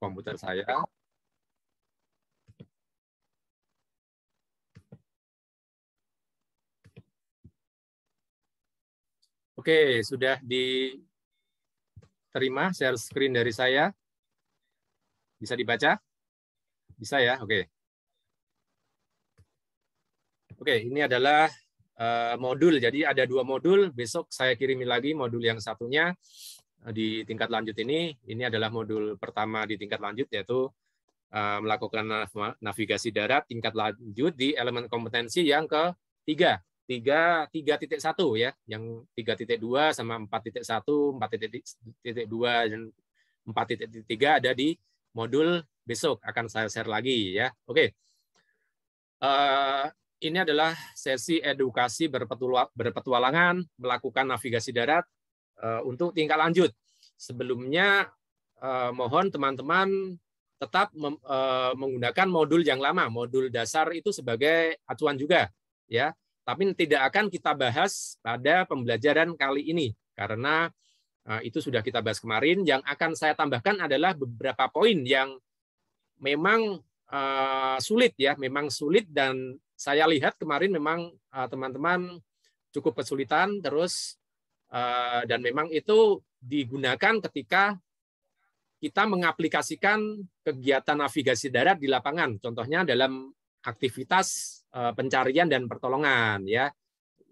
komputer saya. Oke, sudah diterima share screen dari saya. Bisa dibaca? Bisa ya? Oke. Oke, ini adalah modul. Jadi ada 2 modul. Besok saya kirimi lagi modul yang satunya di tingkat lanjut ini. Ini adalah modul pertama di tingkat lanjut, yaitu melakukan navigasi darat tingkat lanjut di elemen kompetensi yang ketiga. 3.1 ya, yang 3.2 sama 4.1, 4.2 dan 4.3 ada di modul besok, akan saya share lagi ya. Oke. Ini adalah sesi edukasi berpetualangan melakukan navigasi darat untuk tingkat lanjut. Sebelumnya mohon teman-teman tetap menggunakan modul yang lama, modul dasar itu sebagai acuan juga ya. Tapi tidak akan kita bahas pada pembelajaran kali ini karena itu sudah kita bahas kemarin. Yang akan saya tambahkan adalah beberapa poin yang memang sulit ya, memang sulit, dan saya lihat kemarin memang teman-teman cukup kesulitan terus, dan memang itu digunakan ketika kita mengaplikasikan kegiatan navigasi darat di lapangan. Contohnya dalam aktivitas pencarian dan pertolongan ya.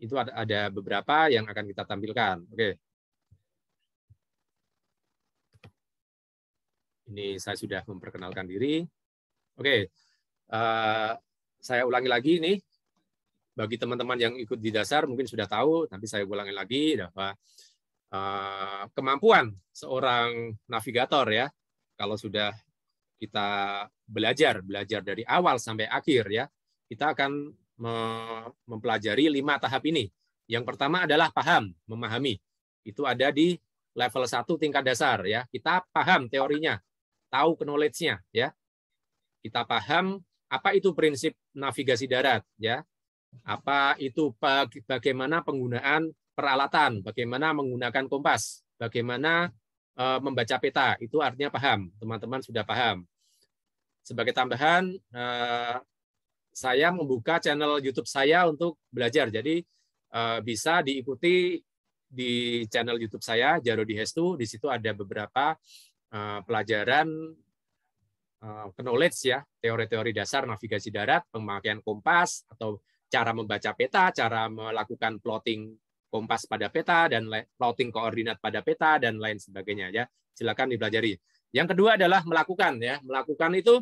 Itu ada beberapa yang akan kita tampilkan. Oke. Ini saya sudah memperkenalkan diri. Oke. Saya ulangi lagi nih. Bagi teman-teman yang ikut di dasar mungkin sudah tahu, tapi saya ulangi lagi bahwa kemampuan seorang navigator ya, kalau sudah kita belajar dari awal sampai akhir ya, kita akan mempelajari 5 tahap ini. Yang pertama adalah paham, memahami. Itu ada di level 1 tingkat dasar ya. Kita paham teorinya, tahu knowledge-nya ya. Kita paham apa itu prinsip navigasi darat ya. Apa itu bagaimana penggunaan peralatan, bagaimana menggunakan kompas, bagaimana membaca peta, itu artinya paham. Teman-teman sudah paham. Sebagai tambahan, saya membuka channel YouTube saya untuk belajar. Jadi bisa diikuti di channel YouTube saya, Jarodi Hestu. Di situ ada beberapa pelajaran knowledge ya, teori-teori dasar navigasi darat, pemakaian kompas atau cara membaca peta, cara melakukan plotting kompas pada peta dan plotting koordinat pada peta dan lain sebagainya ya. Silakan dipelajari. Yang kedua adalah melakukan ya. Melakukan itu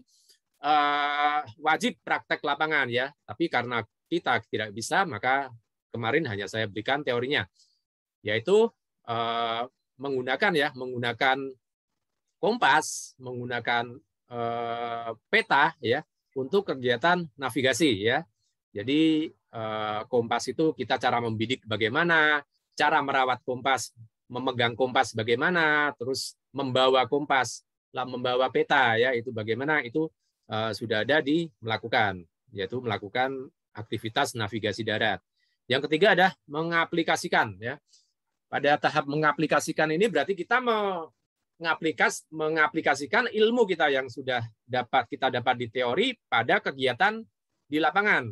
wajib praktek lapangan ya. Tapi karena kita tidak bisa, maka kemarin hanya saya berikan teorinya, yaitu menggunakan kompas, menggunakan peta ya untuk kegiatan navigasi ya. Jadi kompas itu kita cara membidik bagaimana, cara merawat kompas, memegang kompas bagaimana, terus membawa kompas, membawa peta ya, itu bagaimana, itu sudah ada di melakukan, yaitu melakukan aktivitas navigasi darat. Yang ketiga adalah mengaplikasikan ya. Pada tahap mengaplikasikan ini berarti kita mengaplikasikan ilmu kita yang sudah kita dapat di teori pada kegiatan di lapangan.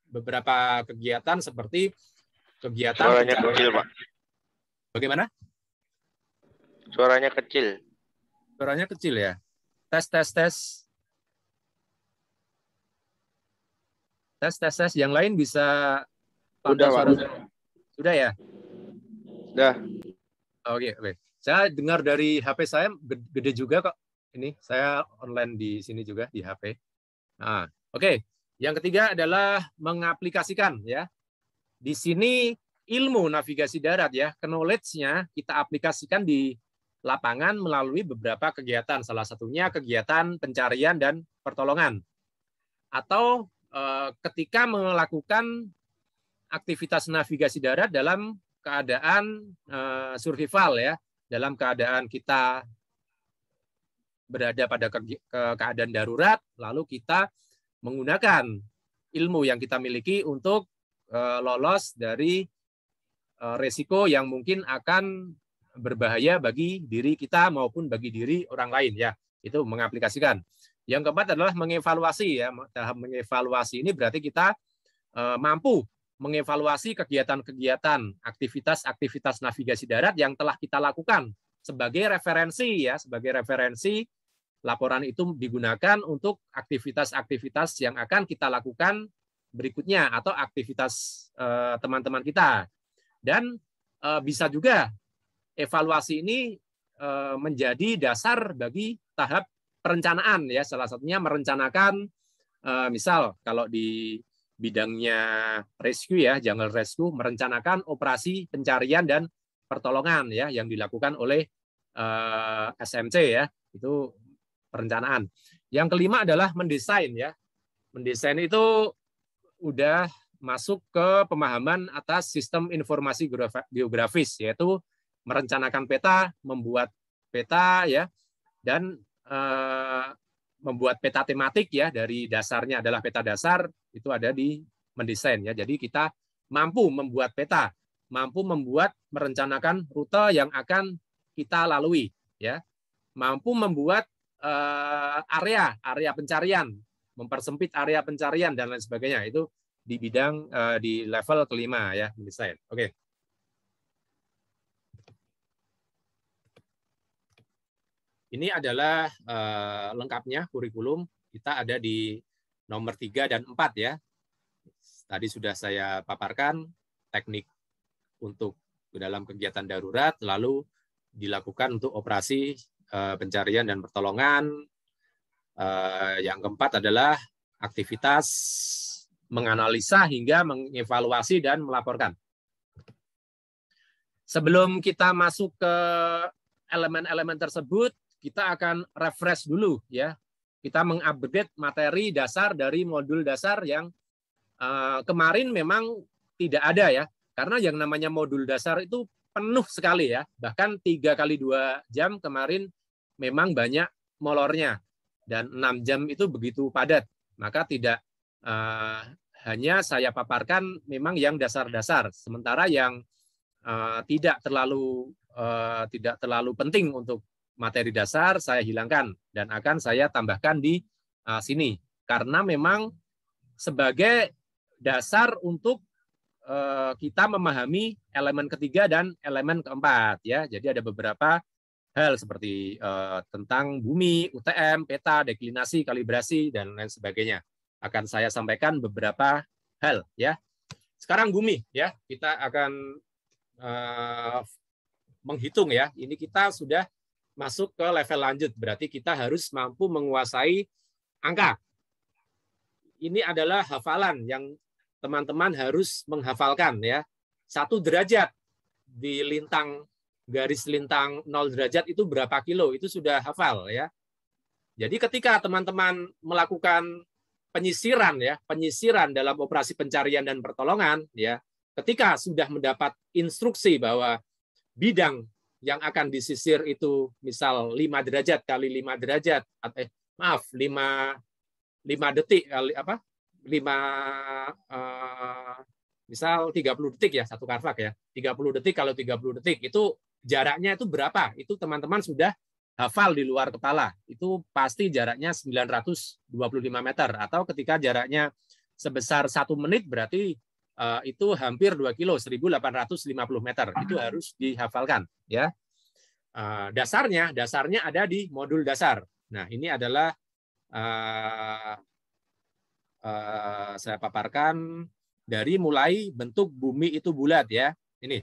Beberapa kegiatan seperti kegiatan. Suaranya kecil, Pak. Bagaimana? Suaranya kecil. Suaranya kecil ya. Tes. Tes. Yang lain bisa. Udah, Pak. Sudah ya? Udah. Oke. Saya dengar dari HP saya gede juga kok. Ini saya online di sini juga di HP. Nah, oke. Yang ketiga adalah mengaplikasikan ya. Di sini ilmu navigasi darat ya, knowledge-nya kita aplikasikan di lapangan melalui beberapa kegiatan. Salah satunya kegiatan pencarian dan pertolongan. Atau ketika melakukan aktivitas navigasi darat dalam keadaan survival ya, dalam keadaan kita berada pada keadaan darurat, lalu kita menggunakan ilmu yang kita miliki untuk lolos dari resiko yang mungkin akan berbahaya bagi diri kita maupun bagi diri orang lain ya. Itu mengaplikasikan. Yang keempat adalah mengevaluasi ya. Tahap mengevaluasi ini berarti kita mampu mengevaluasi kegiatan-kegiatan, aktivitas-aktivitas navigasi darat yang telah kita lakukan sebagai referensi ya, sebagai referensi. Laporan itu digunakan untuk aktivitas-aktivitas yang akan kita lakukan berikutnya atau aktivitas teman-teman kita. Dan bisa juga evaluasi ini menjadi dasar bagi tahap perencanaan ya, salah satunya merencanakan misal kalau di bidangnya rescue ya, jungle rescue, merencanakan operasi pencarian dan pertolongan ya yang dilakukan oleh SMC ya, itu perencanaan. Yang kelima adalah mendesain ya. Mendesain itu udah masuk ke pemahaman atas sistem informasi geografis, yaitu merencanakan peta, membuat peta ya, dan membuat peta tematik ya, dari dasarnya adalah peta dasar, itu ada di mendesain ya. Jadi kita mampu membuat peta, mampu membuat merencanakan rute yang akan kita lalui ya, mampu membuat area pencarian, mempersempit area pencarian dan lain sebagainya. Itu di bidang di level kelima ya, mendesain. Oke. Ini adalah lengkapnya kurikulum. Kita ada di nomor 3 dan 4 ya. Tadi sudah saya paparkan teknik untuk dalam kegiatan darurat, lalu dilakukan untuk operasi pencarian dan pertolongan. Yang keempat adalah aktivitas menganalisa hingga mengevaluasi dan melaporkan. Sebelum kita masuk ke elemen-elemen tersebut, kita akan refresh dulu ya. Kita mengupdate materi dasar dari modul dasar yang kemarin memang tidak ada ya. Karena yang namanya modul dasar itu penuh sekali ya. Bahkan 3 kali 2 jam kemarin memang banyak molornya. Dan 6 jam itu begitu padat. Maka tidak hanya saya paparkan memang yang dasar-dasar. Sementara yang tidak terlalu penting untuk materi dasar saya hilangkan. Dan akan saya tambahkan di sini. Karena memang sebagai dasar untuk kita memahami elemen ketiga dan elemen keempat ya. Jadi ada beberapa hal seperti tentang bumi, UTM, peta, deklinasi, kalibrasi dan lain sebagainya. Akan saya sampaikan beberapa hal ya. Sekarang bumi ya, kita akan menghitung ya. Ini kita sudah masuk ke level lanjut, berarti kita harus mampu menguasai angka. Ini adalah hafalan yang teman-teman harus menghafalkan ya. 1 derajat di lintang garis lintang 0 derajat itu berapa kilo, itu sudah hafal ya. Jadi ketika teman-teman melakukan penyisiran ya, penyisiran dalam operasi pencarian dan pertolongan ya, ketika sudah mendapat instruksi bahwa bidang yang akan disisir itu misal 5 derajat kali 5 derajat, 5 detik kali apa? 5 misal 30 detik ya, satu karvak ya. 30 detik kalau 30 detik itu jaraknya itu berapa? Itu teman-teman sudah hafal di luar kepala. Itu pasti jaraknya 925 meter atau ketika jaraknya sebesar 1 menit berarti itu hampir 2 kilo, 1850 meter. Itu harus dihafalkan ya. Dasarnya ada di modul dasar. Nah, ini adalah saya paparkan dari mulai bentuk bumi itu bulat ya. Ini.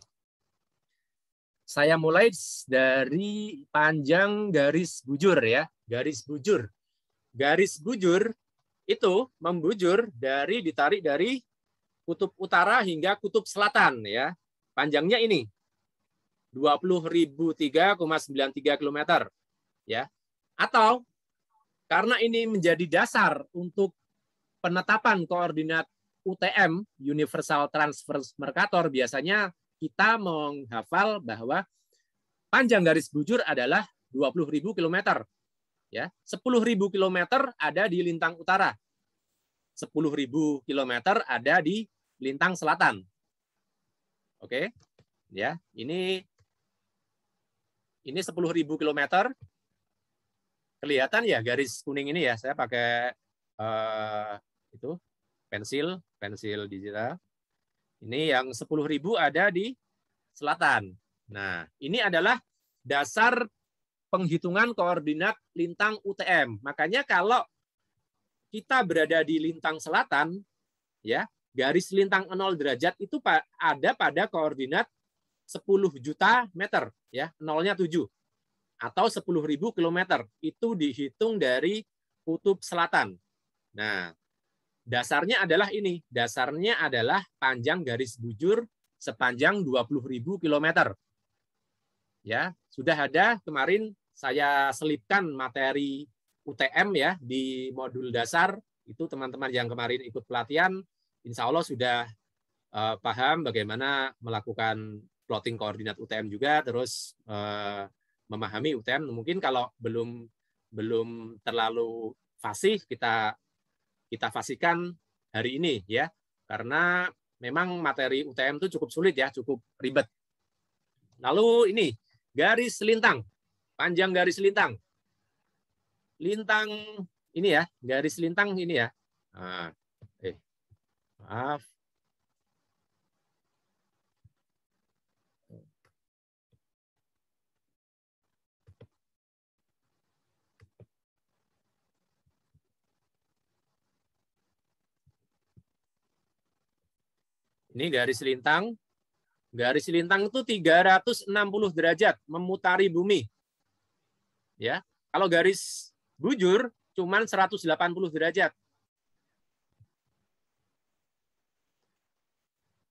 Saya mulai dari panjang garis bujur ya. Garis bujur. Garis bujur itu membujur ditarik dari kutub utara hingga kutub selatan ya. Panjangnya ini 20.003,93 km ya. Atau karena ini menjadi dasar untuk penetapan koordinat UTM, Universal Transverse Mercator, biasanya kita menghafal bahwa panjang garis bujur adalah 20.000 km. Ya, 10.000 km ada di lintang utara. 10.000 km ada di lintang selatan. Oke. Ya, ini 10.000 km. kelihatan ya garis kuning ini ya. Saya pakai itu pensil digital. Ini yang 10.000 ada di selatan. Nah, ini adalah dasar penghitungan koordinat lintang UTM. Makanya kalau kita berada di lintang selatan, ya, garis lintang 0 derajat itu ada pada koordinat 10 juta meter, ya, nolnya 7 atau 10.000 kilometer. Itu dihitung dari kutub selatan. Nah, dasarnya adalah ini. Dasarnya adalah panjang garis bujur sepanjang 20.000 kilometer. Ya, sudah ada kemarin saya selipkan materi UTM ya di modul dasar. Itu teman-teman yang kemarin ikut pelatihan, insya Allah sudah paham bagaimana melakukan plotting koordinat UTM juga, terus memahami UTM. Mungkin kalau belum terlalu fasih, kita fasihkan hari ini ya, karena memang materi UTM itu cukup sulit ya, cukup ribet. Lalu ini garis lintang, panjang garis lintang. Lintang ini ya, garis lintang ini ya. Nah, maaf. Ini garis lintang. Garis lintang itu 360 derajat memutari bumi. Ya. Kalau garis bujur cuman 180 derajat.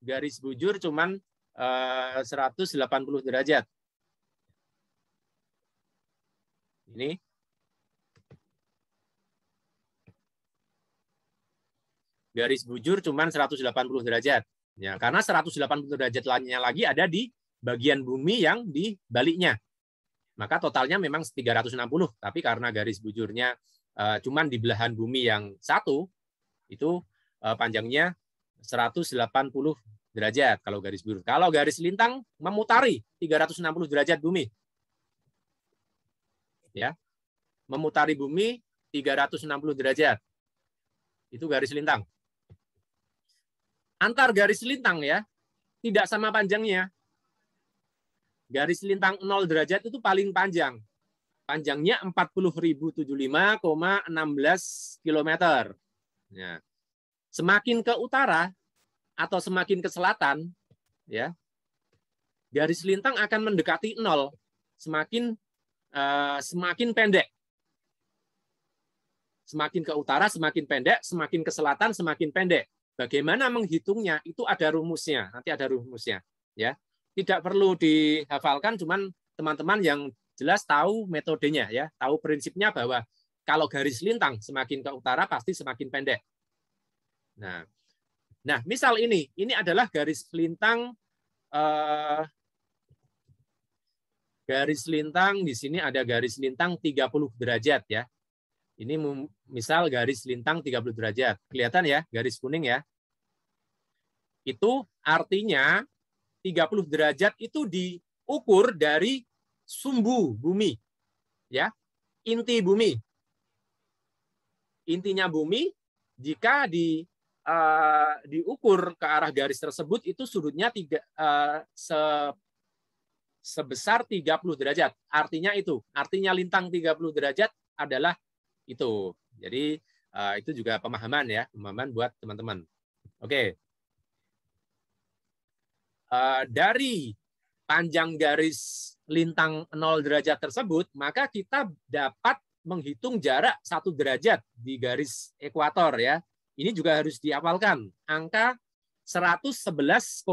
Garis bujur cuman 180 derajat. Ini. Garis bujur cuman 180 derajat. Ya, karena 180 derajat lainnya lagi ada di bagian bumi yang di baliknya. Maka totalnya memang 360, tapi karena garis bujurnya cuman di belahan bumi yang satu, itu panjangnya 180 derajat kalau garis bujur. Kalau garis lintang memutari 360 derajat bumi. Ya. Memutari bumi 360 derajat. Itu garis lintang. Antar garis lintang ya, tidak sama panjangnya. Garis lintang 0 derajat itu paling panjang. Panjangnya 40.075,16 km. Ya. Semakin ke utara atau semakin ke selatan, ya, garis lintang akan mendekati 0. Semakin pendek. Semakin ke utara semakin pendek, semakin ke selatan semakin pendek. Bagaimana menghitungnya? Itu ada rumusnya. Nanti ada rumusnya. Ya, tidak perlu dihafalkan, cuman teman-teman yang jelas tahu metodenya, ya, tahu prinsipnya bahwa kalau garis lintang semakin ke utara pasti semakin pendek. Nah, misal ini adalah garis lintang. Garis lintang di sini ada garis lintang 30 derajat ya. Ini misal garis lintang 30 derajat. Kelihatan ya, garis kuning ya. Itu artinya 30 derajat itu diukur dari sumbu bumi. Ya. Inti bumi. Intinya bumi jika diukur ke arah garis tersebut itu sudutnya sebesar 30 derajat. Artinya lintang 30 derajat adalah itu. Jadi itu juga pemahaman ya, pemahaman buat teman-teman. Oke. Dari panjang garis lintang 0 derajat tersebut, maka kita dapat menghitung jarak 1 derajat di garis ekuator ya. Ini juga harus dihafalkan. Angka 111,3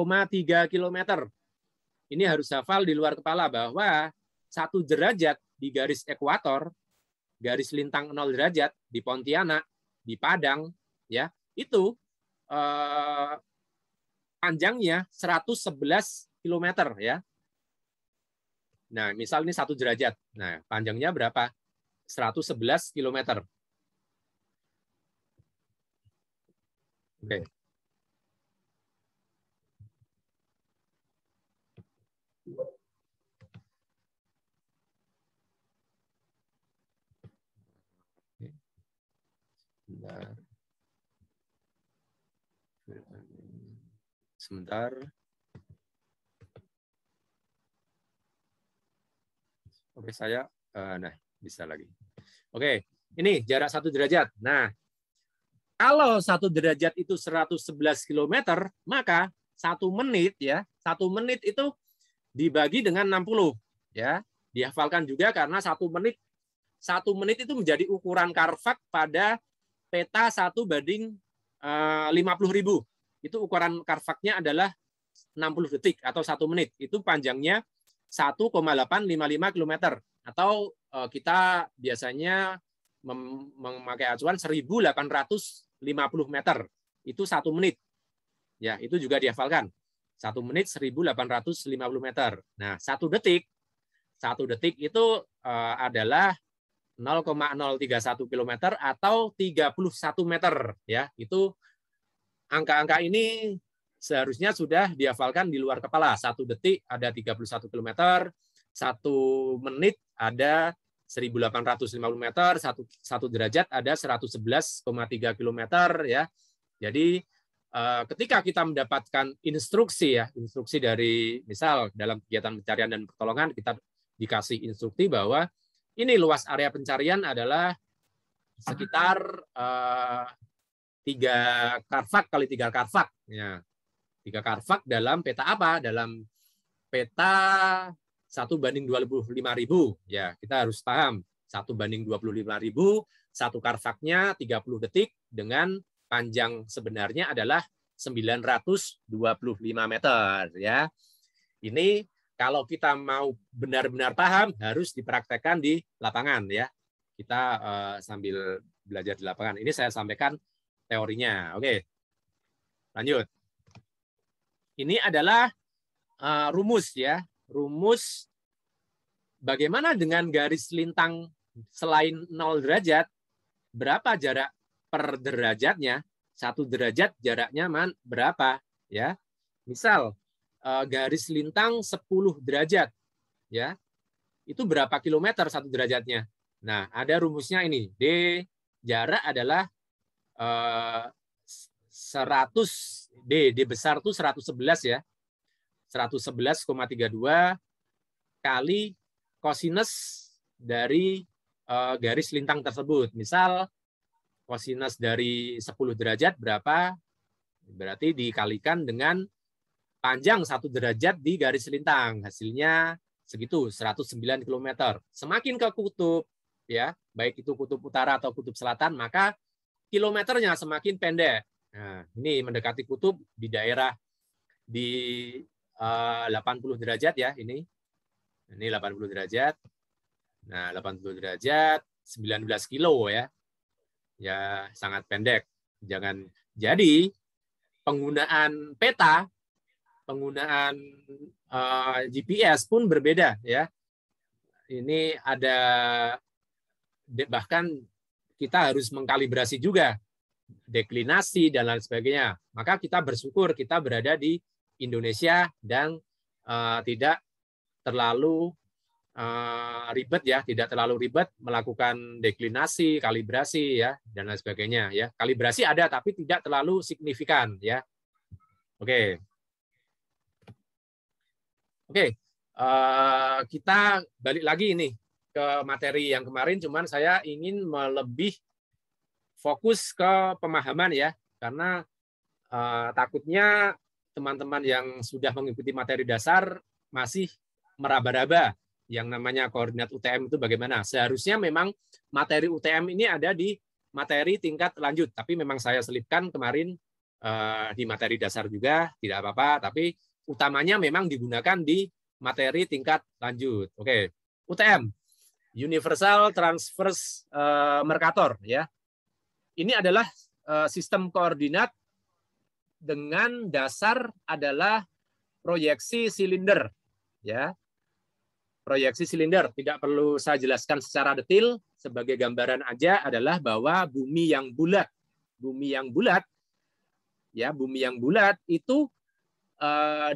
km. Ini harus hafal di luar kepala bahwa 1 derajat di garis ekuator, garis lintang 0 derajat di Pontianak, di Padang, ya, itu panjangnya 111 km ya. Nah, misal ini 1 derajat. Nah, panjangnya berapa? 111 km. Oke. sebentar. Oke, saya nah bisa lagi. Oke, ini jarak 1 derajat. Nah, kalau 1 derajat itu 111 km, maka 1 menit ya, 1 menit itu dibagi dengan 60 ya. Dihafalkan juga karena 1 menit itu menjadi ukuran Carfax pada peta 1 banding 50.000. Itu ukuran Carfax-nya adalah 60 detik atau 1 menit. Itu panjangnya 1,855 km atau kita biasanya memakai acuan 1.850 meter. Itu 1 menit. Ya, itu juga dihafalkan. 1 menit 1.850 meter. Nah, 1 detik itu adalah 0,031 km atau 31 meter ya. Itu angka-angka ini seharusnya sudah dihafalkan di luar kepala. 1 detik ada 31 km, 1 menit ada 1.850 meter, 1 derajat ada 111,3 km ya. Jadi ketika kita mendapatkan instruksi dari misal dalam kegiatan pencarian dan pertolongan kita dikasih instruksi bahwa ini luas area pencarian adalah sekitar 3 Carfax kali 3 Carfax. Ya. 3 Carfax dalam peta apa? Dalam peta 1 banding 25.000. Ya, kita harus paham. 1 banding 25.000, 1 Carfax-nya 30 detik dengan panjang sebenarnya adalah 925 meter. Ya. Ini kalau kita mau benar-benar paham harus dipraktekkan di lapangan ya. Kita sambil belajar di lapangan. Ini saya sampaikan teorinya. Oke. Lanjut. Ini adalah rumus ya. Rumus bagaimana dengan garis lintang selain 0 derajat, berapa jarak per derajatnya? 1 derajat jaraknya berapa ya? Misal garis lintang 10 derajat ya. Itu berapa kilometer 1 derajatnya? Nah, ada rumusnya ini. D jarak adalah 100 D besar itu 111 ya. 111,32 kali kosinus dari garis lintang tersebut. Misal kosinus dari 10 derajat berapa? Berarti dikalikan dengan panjang 1 derajat di garis lintang. Hasilnya segitu, 109 km. Semakin ke kutub, ya, baik itu kutub utara atau kutub selatan, maka kilometernya semakin pendek. Nah, ini mendekati kutub di daerah di 80 derajat ya, ini 80 derajat. Nah, 80 derajat 19 kilo ya. Ya, sangat pendek. Jangan jadi penggunaan peta, penggunaan GPS pun berbeda ya. Ini ada bahkan kita harus mengkalibrasi juga deklinasi dan lain sebagainya. Maka kita bersyukur kita berada di Indonesia dan tidak terlalu ribet ya, tidak terlalu ribet melakukan deklinasi, kalibrasi ya dan lain sebagainya ya. Kalibrasi ada tapi tidak terlalu signifikan ya. Oke. Oke. Kita balik lagi ini ke materi yang kemarin, cuman saya ingin lebih fokus ke pemahaman ya, karena takutnya teman-teman yang sudah mengikuti materi dasar masih meraba-raba yang namanya koordinat UTM itu bagaimana. Seharusnya memang materi UTM ini ada di materi tingkat lanjut, tapi memang saya selipkan kemarin di materi dasar juga, tidak apa-apa, tapi utamanya memang digunakan di materi tingkat lanjut. Oke, UTM, Universal Transverse Mercator ya. Ini adalah sistem koordinat dengan dasar adalah proyeksi silinder ya. Proyeksi silinder tidak perlu saya jelaskan secara detail, sebagai gambaran aja adalah bahwa bumi yang bulat ya, bumi yang bulat itu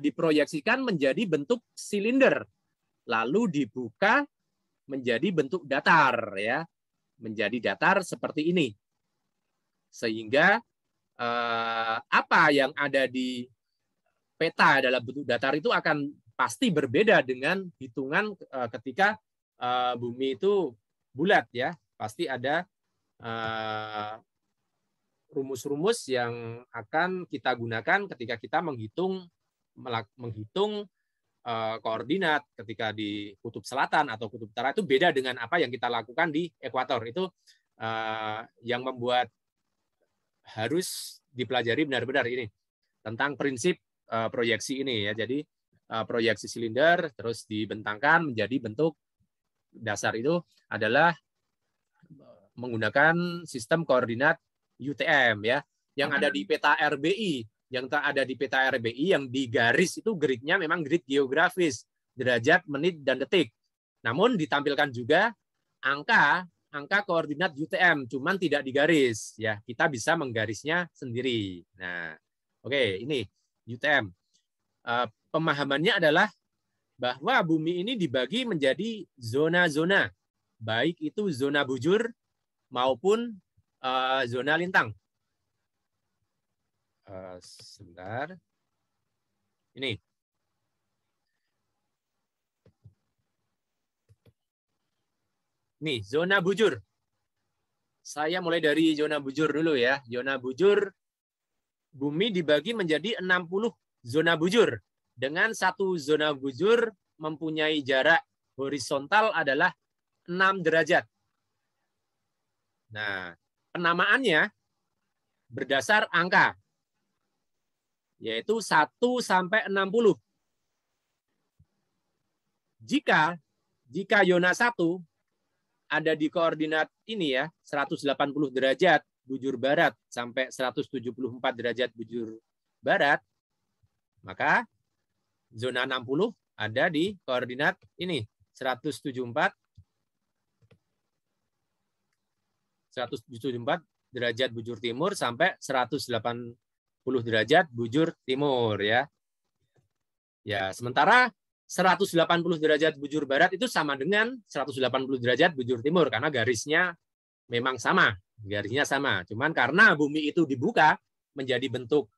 diproyeksikan menjadi bentuk silinder lalu dibuka menjadi bentuk datar ya, menjadi datar seperti ini. Sehingga apa yang ada di peta dalam bentuk datar itu akan pasti berbeda dengan hitungan ketika bumi itu bulat ya. Pasti ada rumus-rumus yang akan kita gunakan ketika kita menghitung koordinat ketika di kutub selatan atau kutub utara itu beda dengan apa yang kita lakukan di ekuator. Itu yang membuat harus dipelajari benar-benar ini tentang prinsip proyeksi ini ya. Jadi proyeksi silinder terus dibentangkan menjadi bentuk dasar itu adalah menggunakan sistem koordinat UTM ya, yang ada di peta RBI. Yang tak ada di peta RBI yang di garis itu gridnya memang grid geografis, derajat, menit, dan detik. Namun ditampilkan juga angka koordinat UTM, cuman tidak digaris ya. Kita bisa menggarisnya sendiri. Nah, oke, ini UTM. Pemahamannya adalah bahwa bumi ini dibagi menjadi zona-zona, baik itu zona bujur maupun zona lintang. Sebentar. Ini. Nih, zona bujur. Saya mulai dari zona bujur dulu ya. Zona bujur, bumi dibagi menjadi 60 zona bujur. Dengan satu zona bujur mempunyai jarak horizontal adalah 6 derajat. Nah, penamaannya berdasar angka, yaitu 1 sampai 60. Jika zona 1 ada di koordinat ini ya, 180 derajat bujur barat sampai 174 derajat bujur barat, maka zona 60 ada di koordinat ini, 174 derajat bujur timur sampai 180 derajat bujur timur ya. Ya, sementara 180 derajat bujur barat itu sama dengan 180 derajat bujur timur karena garisnya memang sama, garisnya sama. Cuman karena bumi itu dibuka menjadi bentuk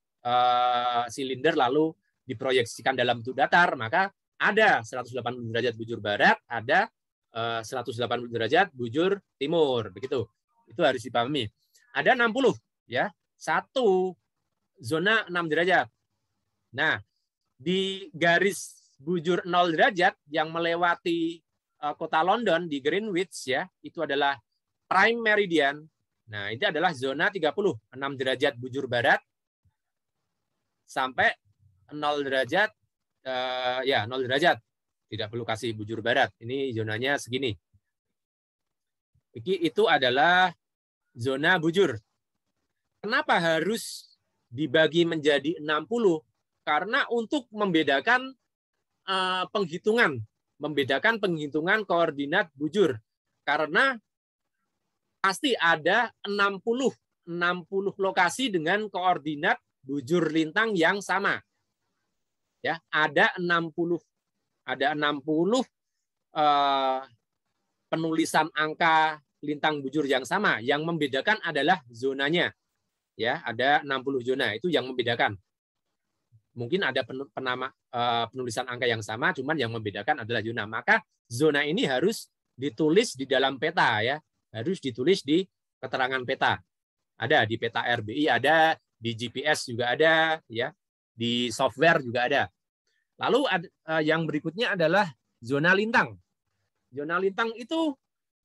silinder lalu diproyeksikan dalam bentuk datar, maka ada 180 derajat bujur barat, ada 180 derajat bujur timur, begitu. Itu harus dipahami. Ada 60 ya, satu zona 6 derajat. Nah, di garis bujur 0 derajat yang melewati kota London di Greenwich ya, itu adalah prime meridian. Nah, ini adalah zona 30, 6 derajat bujur barat sampai 0 derajat 0 derajat. Tidak perlu kasih bujur barat. Ini zonanya segini. Itu adalah zona bujur. Kenapa harus dibagi menjadi 60? Karena untuk membedakan penghitungan koordinat bujur. Karena pasti ada 60 lokasi dengan koordinat bujur lintang yang sama. Ya, ada 60 penulisan angka lintang bujur yang sama. Yang membedakan adalah zonanya. Ya, ada 60 zona, itu yang membedakan. Mungkin ada penulisan angka yang sama, cuman yang membedakan adalah zona. Maka zona ini harus ditulis di dalam peta ya, harus ditulis di keterangan peta. Ada di peta RBI, ada di GPS juga ada, ya, di software juga ada. Lalu yang berikutnya adalah zona lintang. Zona lintang itu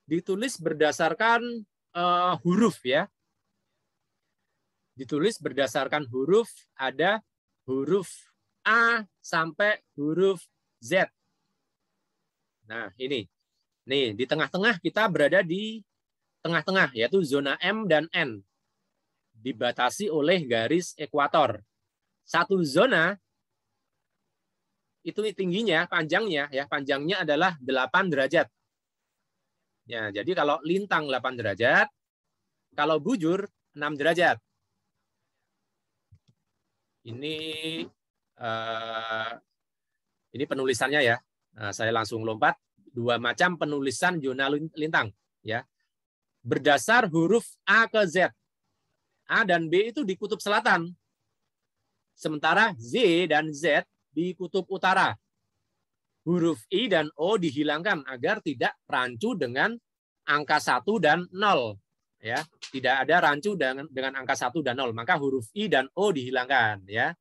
ditulis berdasarkan huruf ya. Ditulis berdasarkan huruf, ada huruf A sampai huruf Z. Nah, ini. Nih, di tengah-tengah kita berada di tengah-tengah, yaitu zona M dan N. Dibatasi oleh garis ekuator. Satu zona itu tingginya, panjangnya ya, panjangnya adalah 8 derajat. Ya, jadi kalau lintang 8 derajat, kalau bujur 6 derajat. Ini penulisannya ya. Nah, saya langsung lompat. 2 macam penulisan zona lintang ya. Berdasar huruf A ke Z. A dan B itu di kutub selatan. Sementara Z dan Z di kutub utara. Huruf I dan O dihilangkan agar tidak rancu dengan angka 1 dan 0. Ya, tidak ada rancu dengan angka 1 dan 0. Maka huruf I dan O dihilangkan. Ya.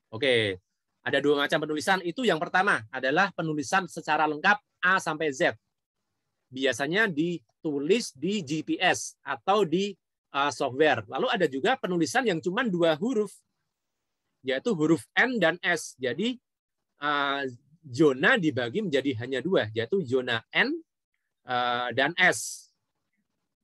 Oke, ada dua macam penulisan. Itu yang pertama adalah penulisan secara lengkap A sampai Z. Biasanya ditulis di GPS atau di software. Lalu ada juga penulisan yang cuma 2 huruf, yaitu huruf N dan S. Jadi zona dibagi menjadi hanya 2, yaitu zona N dan S.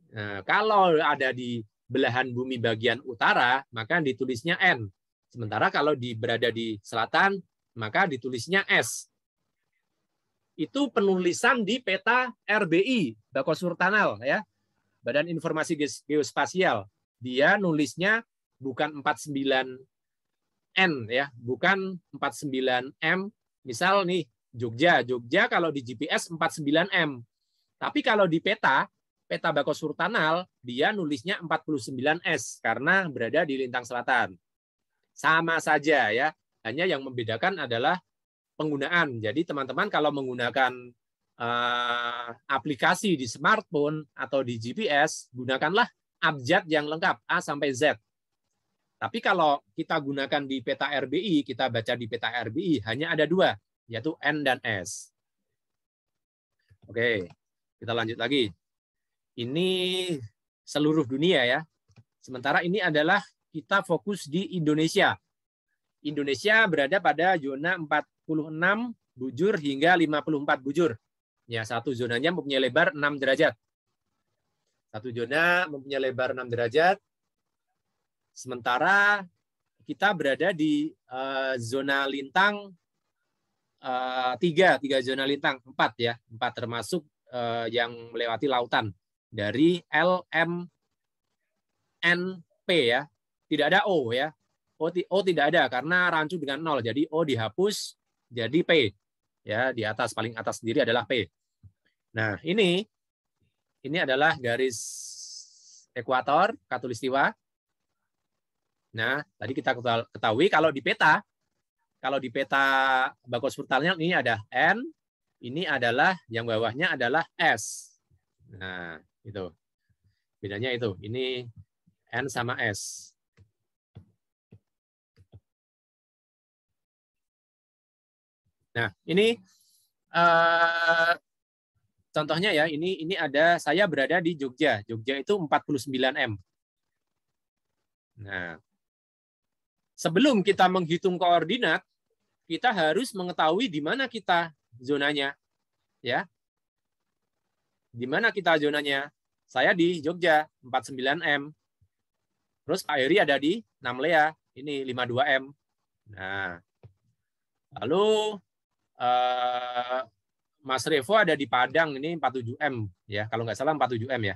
Nah, kalau ada di belahan bumi bagian utara, maka ditulisnya N. Sementara kalau berada di selatan, maka ditulisnya S. Itu penulisan di peta RBI, Bacosur Tunnel, ya. Badan Informasi Geospasial. Dia nulisnya bukan 49N, ya, bukan 49M. Misal nih, Jogja kalau di GPS 49M. Tapi kalau di peta Bacosur Tunnel, dia nulisnya 49S karena berada di lintang selatan. Sama saja, ya. Hanya yang membedakan adalah penggunaan. Jadi teman-teman kalau menggunakan aplikasi di smartphone atau di GPS, gunakanlah abjad yang lengkap A sampai Z. Tapi kalau kita gunakan di peta RBI, kita baca di peta RBI hanya ada 2, yaitu N dan S. Oke, kita lanjut lagi. Ini seluruh dunia, ya. Sementara ini adalah kita fokus di Indonesia. Indonesia berada pada zona 46 bujur hingga 54 bujur. Ya, satu zonanya mempunyai lebar 6 derajat. Satu zona mempunyai lebar 6 derajat. Sementara kita berada di zona lintang 3 zona lintang, 4, ya. 4 termasuk yang melewati lautan. Dari LMNP, ya. Tidak ada O, ya. O tidak ada karena rancu dengan 0. Jadi O dihapus jadi P. Ya, di atas paling atas sendiri adalah P. Nah, ini adalah garis ekuator khatulistiwa. Nah, tadi kita ketahui kalau di peta Bacosur Tunnel ini ada N, ini adalah yang bawahnya adalah S. Nah, itu. Bedanya itu. Ini N sama S. Nah, ini contohnya, ya, ini ada saya berada di Jogja. Jogja itu 49M. Nah, sebelum kita menghitung koordinat, kita harus mengetahui di mana kita zonanya, ya. Di mana kita zonanya? Saya di Jogja 49M. Terus Pak Heri ada di Namlea, ini 52M. Nah, lalu Mas Revo ada di Padang, ini 47M, ya. Kalau nggak salah 47M, ya.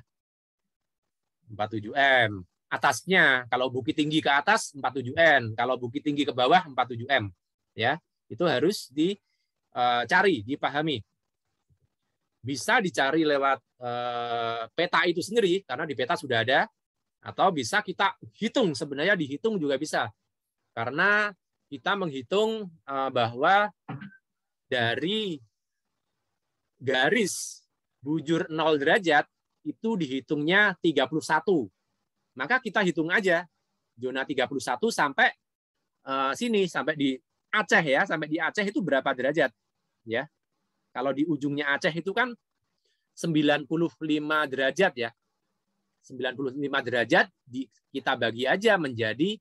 47M. Atasnya, kalau Bukit Tinggi ke atas 47N, kalau Bukit Tinggi ke bawah 47M, ya. Itu harus dicari, dipahami. Bisa dicari lewat peta itu sendiri karena di peta sudah ada, atau bisa kita hitung, sebenarnya dihitung juga bisa. Karena kita menghitung bahwa dari garis bujur 0 derajat itu dihitungnya 31. Maka kita hitung aja zona 31 sampai sini, sampai di Aceh, ya, sampai di Aceh itu berapa derajat, ya. Kalau di ujungnya Aceh itu kan 95 derajat, ya. 95 derajat kita bagi aja menjadi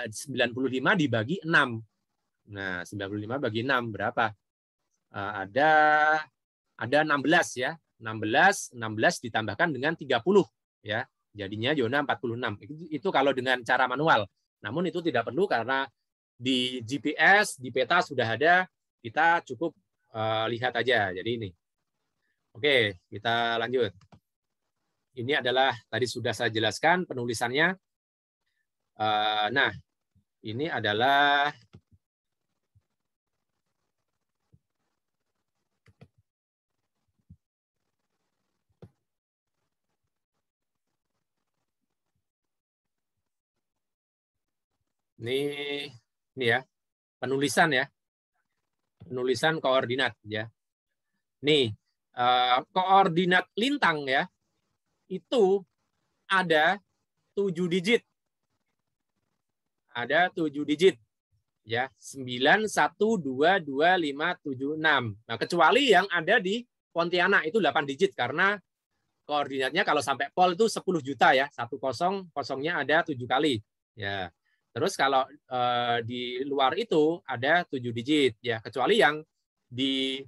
95 dibagi 6. Nah, 95 bagi 6 berapa? Ada 16, ya. 16 ditambahkan dengan 30, ya. Jadinya zona 46. Itu kalau dengan cara manual. Namun itu tidak perlu karena di GPS, di peta sudah ada, kita cukup lihat aja. Jadi ini. Oke, kita lanjut. Ini adalah tadi sudah saya jelaskan penulisannya. Nah, ini adalah Ini ya, penulisan ya. Penulisan koordinat ya. Nih, koordinat lintang ya. Itu ada 7 digit. Ada 7 digit. Ya, 9, 1, 2, 2, 5, 7, 6. Nah, kecuali yang ada di Pontianak itu 8 digit karena koordinatnya kalau sampai pol itu 10 juta ya. 10, kosongnya ada 7 kali. Ya. Terus kalau di luar itu ada 7 digit ya, kecuali yang di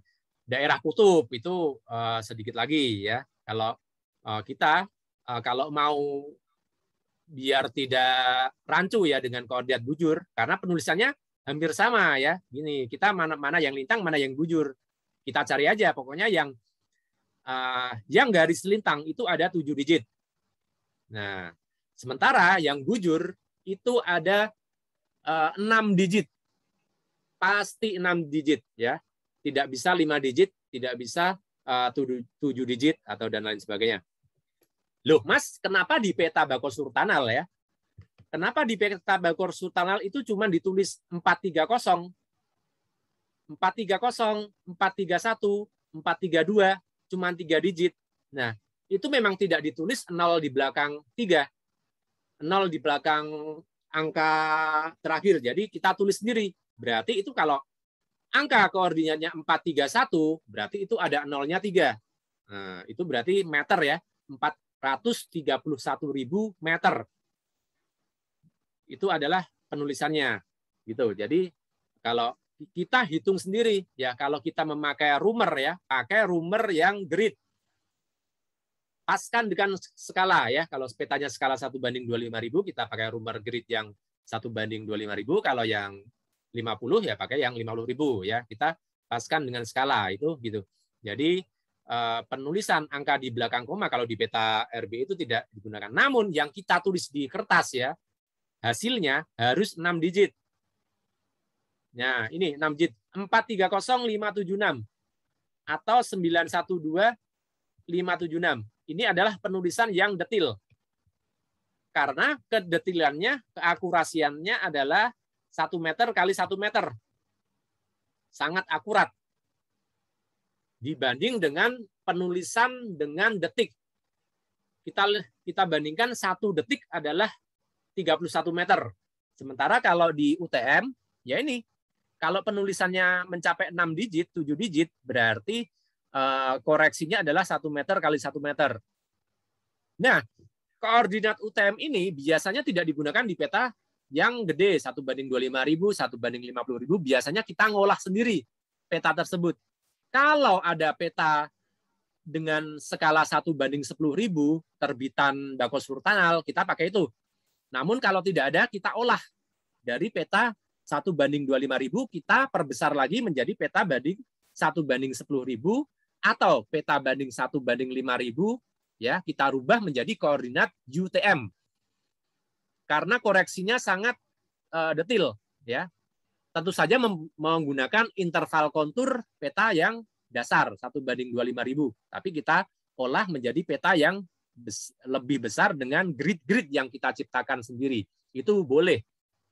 daerah kutub itu sedikit lagi ya. Kalau kita kalau mau biar tidak rancu ya dengan koordinat bujur, karena penulisannya hampir sama ya. Gini, kita mana yang lintang, mana yang bujur. Kita cari aja, pokoknya yang garis lintang itu ada 7 digit. Nah, sementara yang bujur itu ada 6 digit. Pasti 6 digit ya. Tidak bisa 5 digit, tidak bisa 7 digit atau dan lain sebagainya. Loh, Mas, kenapa di peta Bako Surtanal ya? Kenapa di peta Bako Surtanal itu cuma ditulis 430, 430, 431, 432, cuma 3 digit. Nah, itu memang tidak ditulis 0 di belakang 3. 0 di belakang angka terakhir. Jadi kita tulis sendiri. Berarti itu kalau angka koordinatnya 431, berarti itu ada 0-nya 3. Nah, itu berarti meter ya. 431.000 meter. Itu adalah penulisannya. Gitu. Jadi kalau kita hitung sendiri ya, kalau kita memakai rumer ya, pakai rumer yang grid. Paskan dengan skala ya. Kalau petanya skala 1:25.000, kita pakai rumer grid yang 1:25.000. Kalau yang 50 ya pakai yang 50.000 ya. Kita paskan dengan skala itu gitu. Jadi penulisan angka di belakang koma kalau di peta RB itu tidak digunakan. Namun yang kita tulis di kertas ya, hasilnya harus 6 digit. Nah, ini 6 digit. 430576 atau 912576. Ini adalah penulisan yang detil. Karena kedetilannya, keakurasiannya adalah 1 meter kali 1 meter. Sangat akurat. Dibanding dengan penulisan dengan detik. Kita bandingkan 1 detik adalah 31 meter. Sementara kalau di UTM, ya ini, kalau penulisannya mencapai 6 digit, 7 digit, berarti koreksinya adalah 1 meter kali 1 meter. Nah, koordinat UTM ini biasanya tidak digunakan di peta yang gede, 1:25.000, 1:50.000, biasanya kita ngolah sendiri peta tersebut. Kalau ada peta dengan skala 1:10.000, terbitan Bako Surtanal, kita pakai itu. Namun kalau tidak ada, kita olah dari peta 1:25.000, kita perbesar lagi menjadi peta banding 1:10.000 atau peta banding 1:5.000, ya kita rubah menjadi koordinat UTM. Karena koreksinya sangat detil, ya. Tentu saja menggunakan interval kontur peta yang dasar 1:25.000, tapi kita olah menjadi peta yang lebih besar dengan grid-grid yang kita ciptakan sendiri. Itu boleh,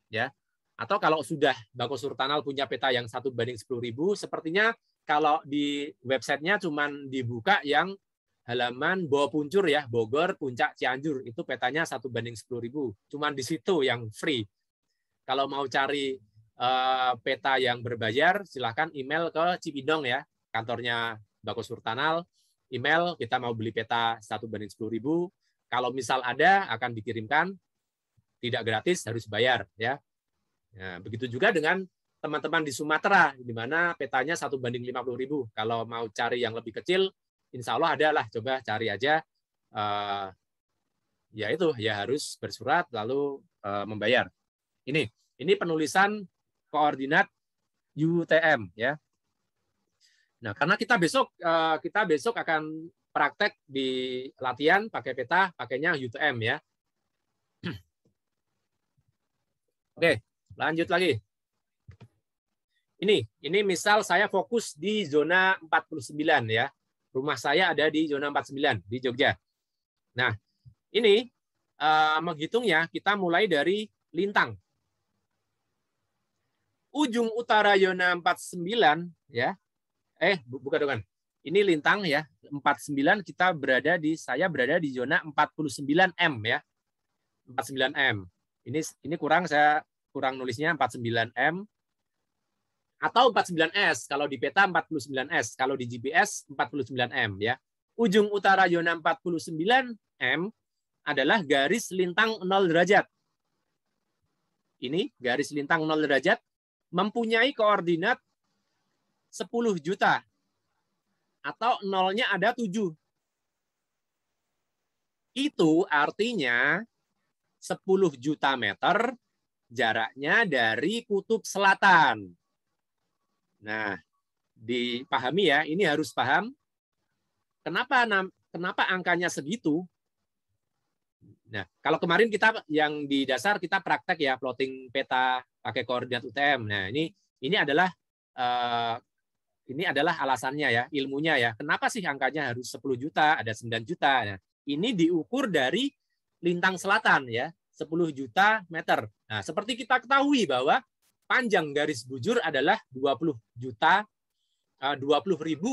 ya. Atau kalau sudah Bako Surtanal punya peta yang 1:10.000, sepertinya kalau di websitenya cuman dibuka yang halaman Bawah Puncur ya, Bogor, Puncak, Cianjur, itu petanya 1:10.000. Cuman di situ yang free. Kalau mau cari peta yang berbayar, silahkan email ke Cipinang ya, kantornya Bako Surtanal. Email, kita mau beli peta 1:10.000. Kalau misal ada, akan dikirimkan. Tidak gratis, harus bayar ya. Nah, begitu juga dengan teman-teman di Sumatera, di mana petanya 1:50.000. Kalau mau cari yang lebih kecil, insya Allah ada lah. Coba cari aja. Ya itu, ya harus bersurat lalu membayar. Ini penulisan koordinat UTM ya. Nah, karena kita besok akan praktek di latihan pakai peta, pakainya UTM ya. Oke, lanjut lagi. Ini misal saya fokus di zona 49 ya. Rumah saya ada di zona 49 di Jogja. Nah, ini menghitungnya kita mulai dari lintang. ujung utara zona 49 ya. Bukan. Ini lintang ya. 49 saya berada di zona 49M ya. 49M. Ini saya kurang nulisnya 49M atau 49S. Kalau di peta 49S, kalau di GPS 49M ya. Ujung utara zona 49M adalah garis lintang 0 derajat. Ini garis lintang 0 derajat mempunyai koordinat 10 juta atau nolnya ada 7. Itu artinya 10 juta meter jaraknya dari kutub selatan. Nah, dipahami ya, ini harus paham. Kenapa angkanya segitu? Nah, kalau kemarin kita yang di dasar kita praktek ya plotting peta pakai koordinat UTM. Nah, ini adalah alasannya ya, ilmunya ya. Kenapa sih angkanya harus 10 juta, ada 9 juta? Nah, ini diukur dari lintang selatan ya, 10 juta meter. Nah, seperti kita ketahui bahwa panjang garis bujur adalah 20.000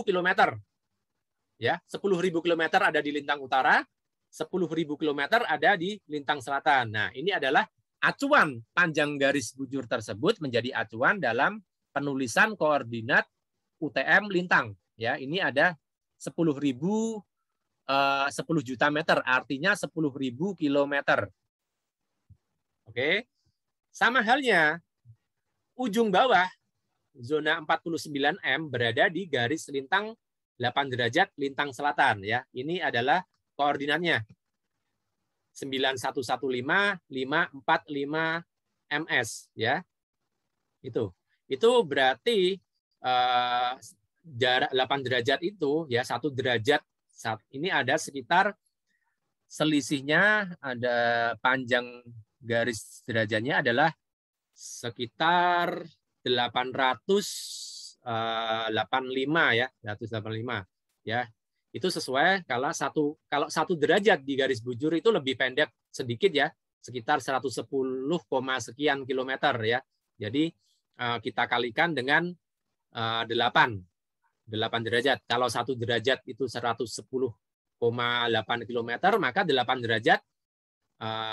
kilometer. Ya, 10.000 kilometer ada di lintang utara, 10.000 kilometer ada di lintang selatan. Nah, ini adalah acuan panjang garis bujur tersebut menjadi acuan dalam penulisan koordinat UTM lintang. Ya, ini ada 10 juta meter, artinya 10.000 kilometer. Oke, sama halnya ujung bawah zona 49M berada di garis lintang 8 derajat lintang selatan. Ya, ini adalah koordinatnya 9115,545 ms ya. Itu berarti jarak 8 derajat itu ya, 1 derajat ini ada sekitar selisihnya, ada panjang garis derajatnya adalah sekitar 885 ya, 185 ya. Itu sesuai kalau 1 derajat di garis bujur itu lebih pendek sedikit ya, sekitar 110, sekian kilometer ya. Jadi kita kalikan dengan 8 derajat. Kalau 1 derajat itu 110,8 kilometer, maka 8 derajat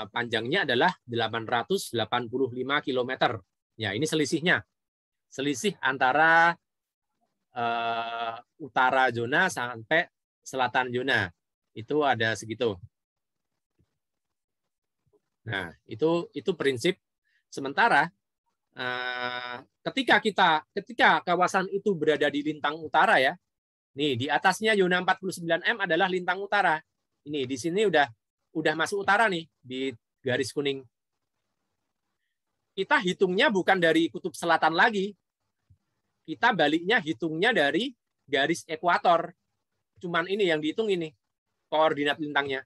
panjangnya adalah 885 kilometer. Ya, ini selisihnya. Selisih antara utara zona sampai selatan zona. Itu ada segitu. Nah, itu prinsip. Sementara ketika kawasan itu berada di lintang utara ya. Nih, di atasnya zona 49M adalah lintang utara. Ini di sini udah masuk utara nih di garis kuning. Kita hitungnya bukan dari kutub selatan lagi. Kita baliknya hitungnya dari garis ekuator. Cuman ini yang dihitung ini koordinat lintangnya.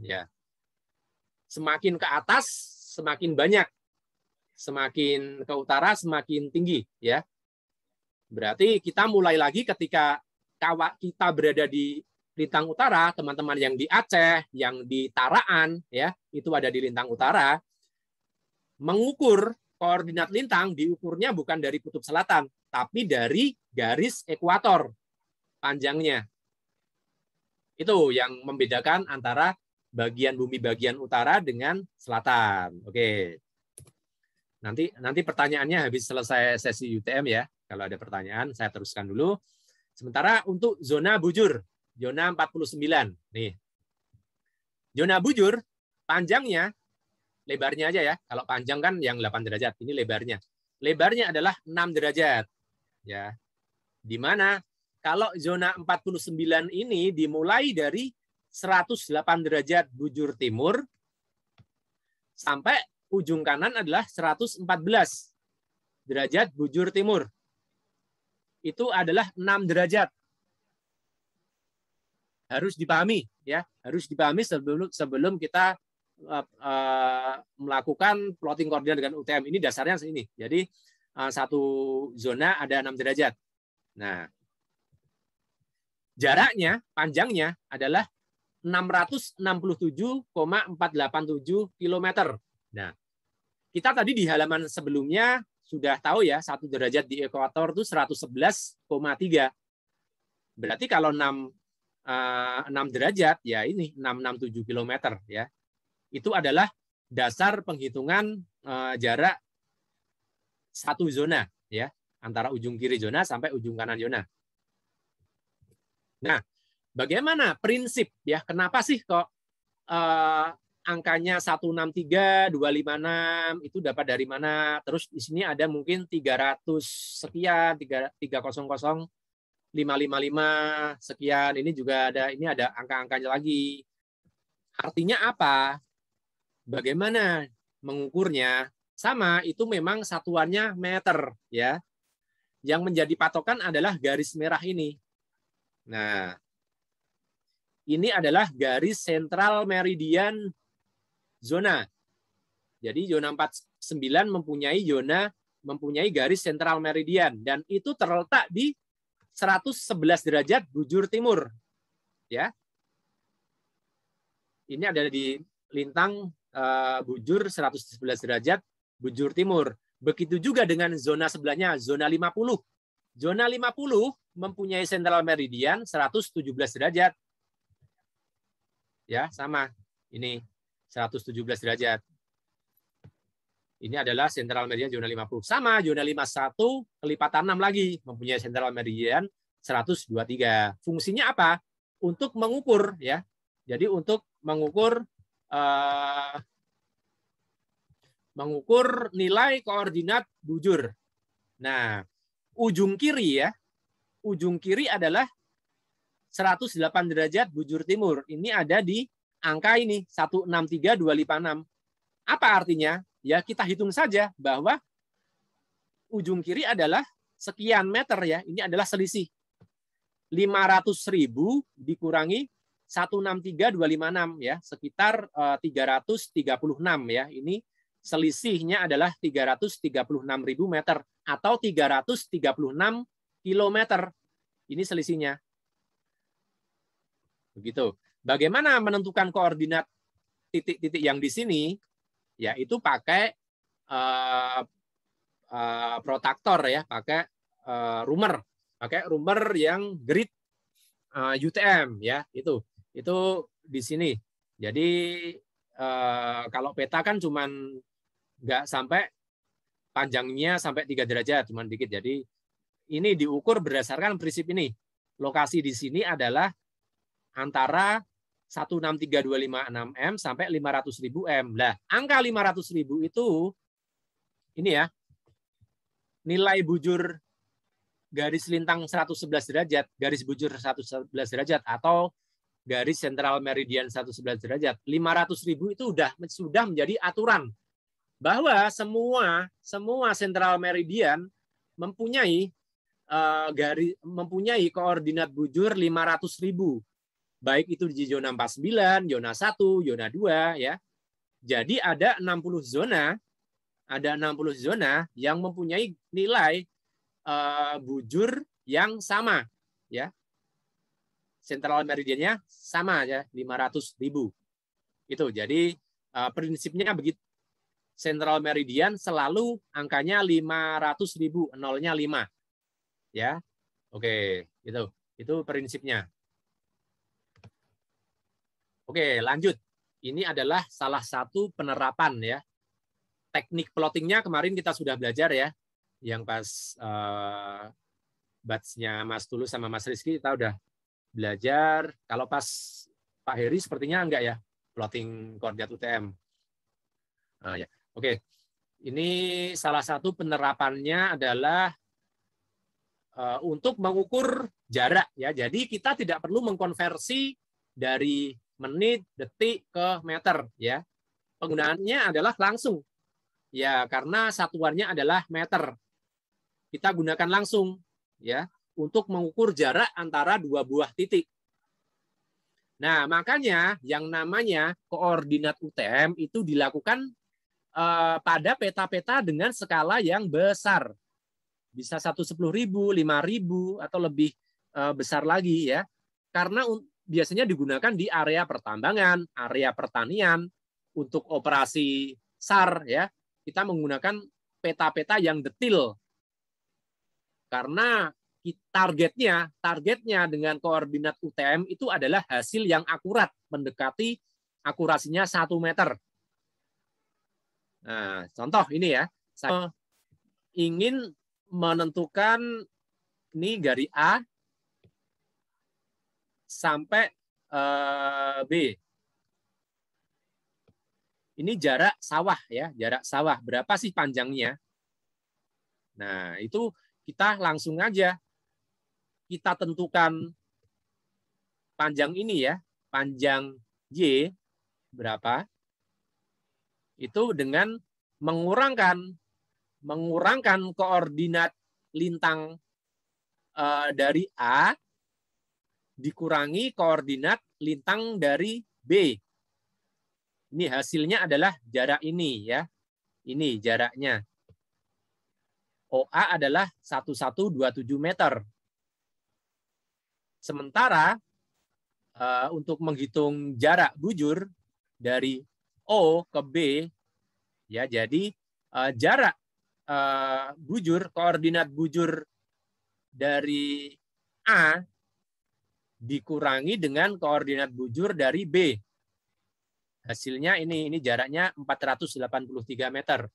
Ya. Semakin ke atas semakin banyak. Semakin ke utara semakin tinggi ya. Berarti kita mulai lagi ketika kita berada di lintang utara, teman-teman yang di Aceh, yang di Taraan ya, itu ada di lintang utara. Mengukur koordinat lintang diukurnya bukan dari kutub selatan, tapi dari garis ekuator panjangnya. Itu yang membedakan antara bagian bumi bagian utara dengan selatan. Oke. Nanti pertanyaannya habis selesai sesi UTM ya. Kalau ada pertanyaan saya teruskan dulu. Sementara untuk zona bujur, zona 49. Nih. Zona bujur panjangnya, lebarnya aja ya. Kalau panjang kan yang 8 derajat, ini lebarnya. Lebarnya adalah 6 derajat. Ya. Di mana kalau zona 49 ini dimulai dari 108 derajat bujur timur sampai ujung kanan adalah 114 derajat bujur timur. Itu adalah 6 derajat. Harus dipahami ya, harus dipahami sebelum kita melakukan plotting koordinat dengan UTM. Ini dasarnya ini. Jadi satu zona ada 6 derajat. Nah, jaraknya, panjangnya adalah 667,487 km. Nah, kita tadi di halaman sebelumnya sudah tahu ya, 1 derajat di ekuator itu 111,3. Berarti kalau 6 derajat, ya ini 667 km ya. Itu adalah dasar penghitungan jarak satu zona ya, antara ujung kiri zona sampai ujung kanan zona. Nah, bagaimana prinsip ya? Kenapa sih kok angkanya 163, 256 itu dapat dari mana? Terus di sini ada mungkin 300 sekian, 300, 555 sekian. Ini juga ada, ini ada angka-angkanya lagi. Artinya apa? Bagaimana mengukurnya? Sama, itu memang satuannya meter ya. Yang menjadi patokan adalah garis merah ini. Nah, ini adalah garis sentral meridian zona. Jadi zona 49 mempunyai garis sentral meridian dan itu terletak di 111 derajat bujur timur. Ya. Ini ada di lintang bujur 111 derajat bujur timur. Begitu juga dengan zona sebelahnya, zona 50. Zona 50 mempunyai sentral meridian 117 derajat. Ya, sama. Ini 117 derajat. Ini adalah sentral meridian zona 50. Sama, zona 51 kelipatan 6 lagi mempunyai sentral meridian 123. Fungsinya apa? Untuk mengukur ya. Jadi untuk mengukur nilai koordinat bujur. Nah, ujung kiri ya. Ujung kiri adalah 108 derajat bujur timur. Ini ada di angka ini 163,256. Apa artinya? Ya kita hitung saja bahwa ujung kiri adalah sekian meter ya. Ini adalah selisih 500.000 dikurangi 163,256 ya, sekitar 336 ya. Ini selisihnya adalah 336.000 meter atau 336 kilometer. Ini selisihnya. Begitu. Bagaimana menentukan koordinat titik-titik yang di sini? Yaitu pakai protaktor ya, pakai rumer yang grid UTM ya, itu di sini. Jadi kalau peta kan cuman nggak sampai panjangnya sampai 3 derajat, cuman dikit. Jadi ini diukur berdasarkan prinsip ini. Lokasi di sini adalah antara 163,256 M sampai 500.000 M. Nah, angka 500.000 itu ini ya. Nilai bujur garis lintang 111 derajat, garis bujur 111 derajat atau garis sentral meridian 111 derajat. 500.000 itu sudah menjadi aturan bahwa semua sentral meridian mempunyai koordinat bujur 500.000. Baik itu di zona 49, zona 1, zona 2 ya. Jadi ada 60 zona yang mempunyai nilai bujur yang sama ya. Sentral meridiannya sama ya, 500.000. Itu. Jadi prinsipnya begitu. Sentral meridian selalu angkanya 500.000, nolnya 5. Ya. Oke, itu prinsipnya. Oke, lanjut. Ini adalah salah satu penerapan ya. Teknik plottingnya kemarin kita sudah belajar ya. Yang pas batch-nya Mas Tulus sama Mas Rizky kita udah belajar. Kalau pas Pak Heri sepertinya enggak ya, plotting koordinat UTM. Ya. Oke. Ini salah satu penerapannya adalah untuk mengukur jarak ya. Jadi kita tidak perlu mengkonversi dari menit, detik ke meter ya. Penggunaannya adalah langsung. Ya, karena satuannya adalah meter. Kita gunakan langsung ya untuk mengukur jarak antara dua buah titik. Nah, makanya yang namanya koordinat UTM itu dilakukan pada peta-peta dengan skala yang besar. Bisa 110.000, 5.000 atau lebih besar lagi ya. Karena biasanya digunakan di area pertambangan, area pertanian, untuk operasi SAR ya. Kita menggunakan peta-peta yang detail. Karena targetnya dengan koordinat UTM itu adalah hasil yang akurat, mendekati akurasinya 1 meter. Nah, contoh ini ya, saya ingin menentukan ini dari A sampai B. Ini jarak sawah ya, jarak sawah. Berapa sih panjangnya? Nah, itu kita langsung aja kita tentukan panjang ini ya, panjang Y berapa? Itu dengan mengurangkan koordinat lintang dari A dikurangi koordinat lintang dari B. Ini hasilnya adalah jarak ini ya. Ini jaraknya. OA adalah 1127 meter. Sementara untuk menghitung jarak bujur dari O ke B, ya jadi jarak bujur, koordinat bujur dari A dikurangi dengan koordinat bujur dari B. Hasilnya ini jaraknya 483 meter.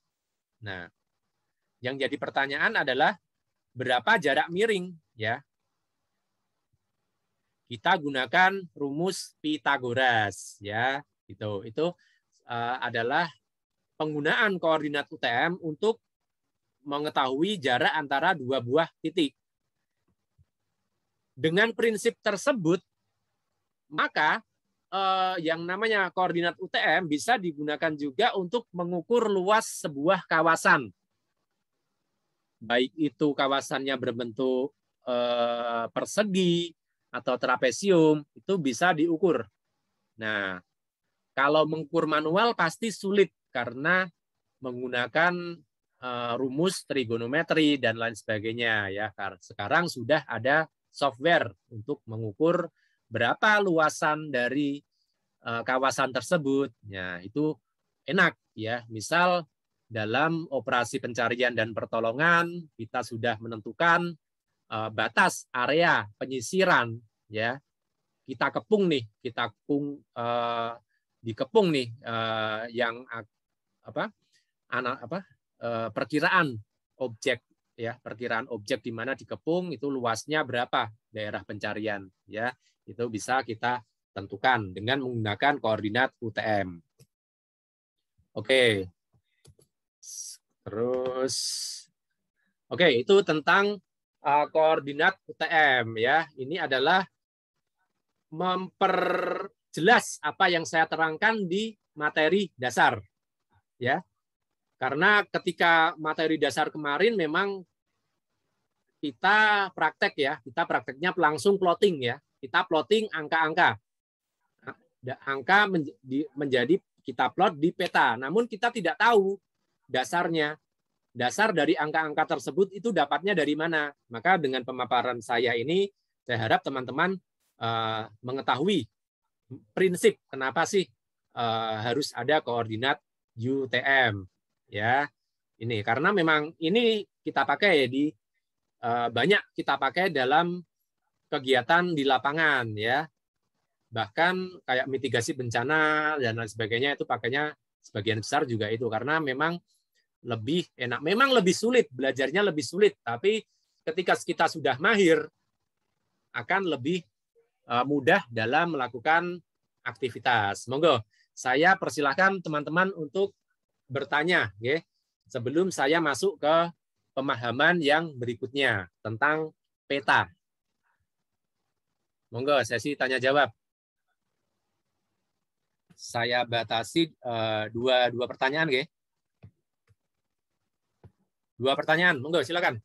Nah, yang jadi pertanyaan adalah berapa jarak miring ya? Kita gunakan rumus Pythagoras ya, itu adalah penggunaan koordinat UTM untuk mengetahui jarak antara dua buah titik. Dengan prinsip tersebut, maka yang namanya koordinat UTM bisa digunakan juga untuk mengukur luas sebuah kawasan. Baik itu kawasannya berbentuk persegi atau trapesium, itu bisa diukur. Nah, kalau mengukur manual pasti sulit karena menggunakan rumus trigonometri dan lain sebagainya ya. Sekarang sudah ada software untuk mengukur berapa luasan dari kawasan tersebut. Ya, itu enak ya. Misal dalam operasi pencarian dan pertolongan kita sudah menentukan batas area penyisiran ya. Kita kepung nih, dikepung nih yang perkiraan objek ya, perkiraan objek di mana dikepung itu luasnya berapa daerah pencarian ya. Itu bisa kita tentukan dengan menggunakan koordinat UTM. Oke. Terus itu tentang koordinat UTM ya. Ini adalah memperjelas apa yang saya terangkan di materi dasar ya. Karena ketika materi dasar kemarin memang kita praktek ya, kita prakteknya langsung plotting ya. Kita plotting angka-angka. Angka menjadi kita plot di peta. Namun kita tidak tahu dasarnya. Dasar dari angka-angka tersebut itu dapatnya dari mana. Maka dengan pemaparan saya ini, saya harap teman-teman mengetahui prinsip kenapa sih harus ada koordinat UTM. Ya, ini karena memang ini kita pakai di banyak kita pakai dalam kegiatan di lapangan ya. Bahkan kayak mitigasi bencana dan lain sebagainya itu pakainya sebagian besar juga itu karena memang lebih enak. Memang lebih sulit, belajarnya lebih sulit, tapi ketika kita sudah mahir akan lebih mudah dalam melakukan aktivitas. Monggo, saya persilahkan teman-teman untuk bertanya ya, sebelum saya masuk ke pemahaman yang berikutnya tentang peta. Monggo, sesi tanya jawab. Saya batasi dua pertanyaan, ya. 2 pertanyaan, monggo silakan.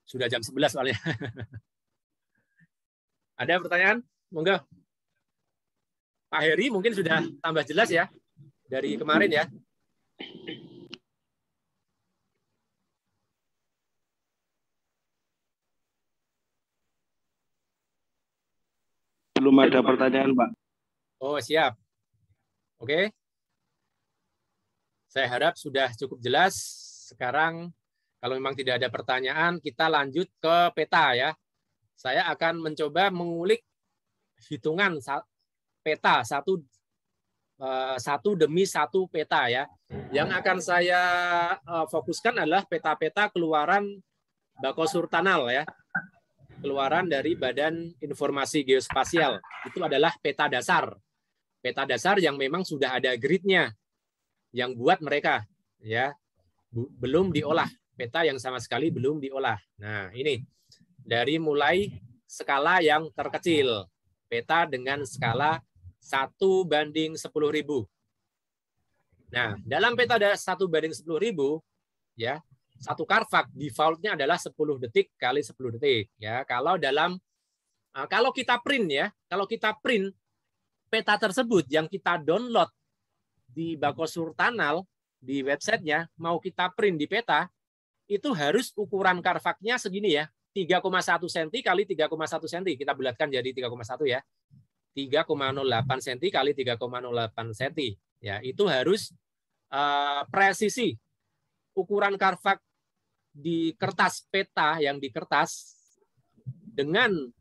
Sudah jam 11 soalnya. Ada pertanyaan? Monggo. Pak Heri mungkin sudah tambah jelas ya dari kemarin ya. Belum ada pertanyaan, Pak. Oh, siap. Oke. Saya harap sudah cukup jelas. Sekarang kalau memang tidak ada pertanyaan, kita lanjut ke peta ya. Saya akan mencoba mengulik hitungan peta satu demi satu peta ya. Yang akan saya fokuskan adalah peta-peta keluaran Bakosurtanal ya. Keluaran dari Badan Informasi Geospasial. Itu adalah peta dasar. Peta dasar yang memang sudah ada gridnya yang buat mereka ya. Belum diolah. Peta yang sama sekali belum diolah. Nah, ini dari mulai skala yang terkecil. Peta dengan skala 1/10.000. Nah, dalam peta 1/10.000 ya, satu karvak defaultnya adalah 10 detik kali 10 detik ya. Kalau kita print ya, kalau kita print peta tersebut yang kita download di Bakosurtanal di websitenya, mau kita print di peta, itu harus ukuran karvaknya segini ya, 3,1 cm kali 3,1 cm. Kita bulatkan jadi 3,1 ya. 3,08 cm kali 3,08 cm. Ya, itu harus presisi. Ukuran karvak di kertas peta yang di kertas dengan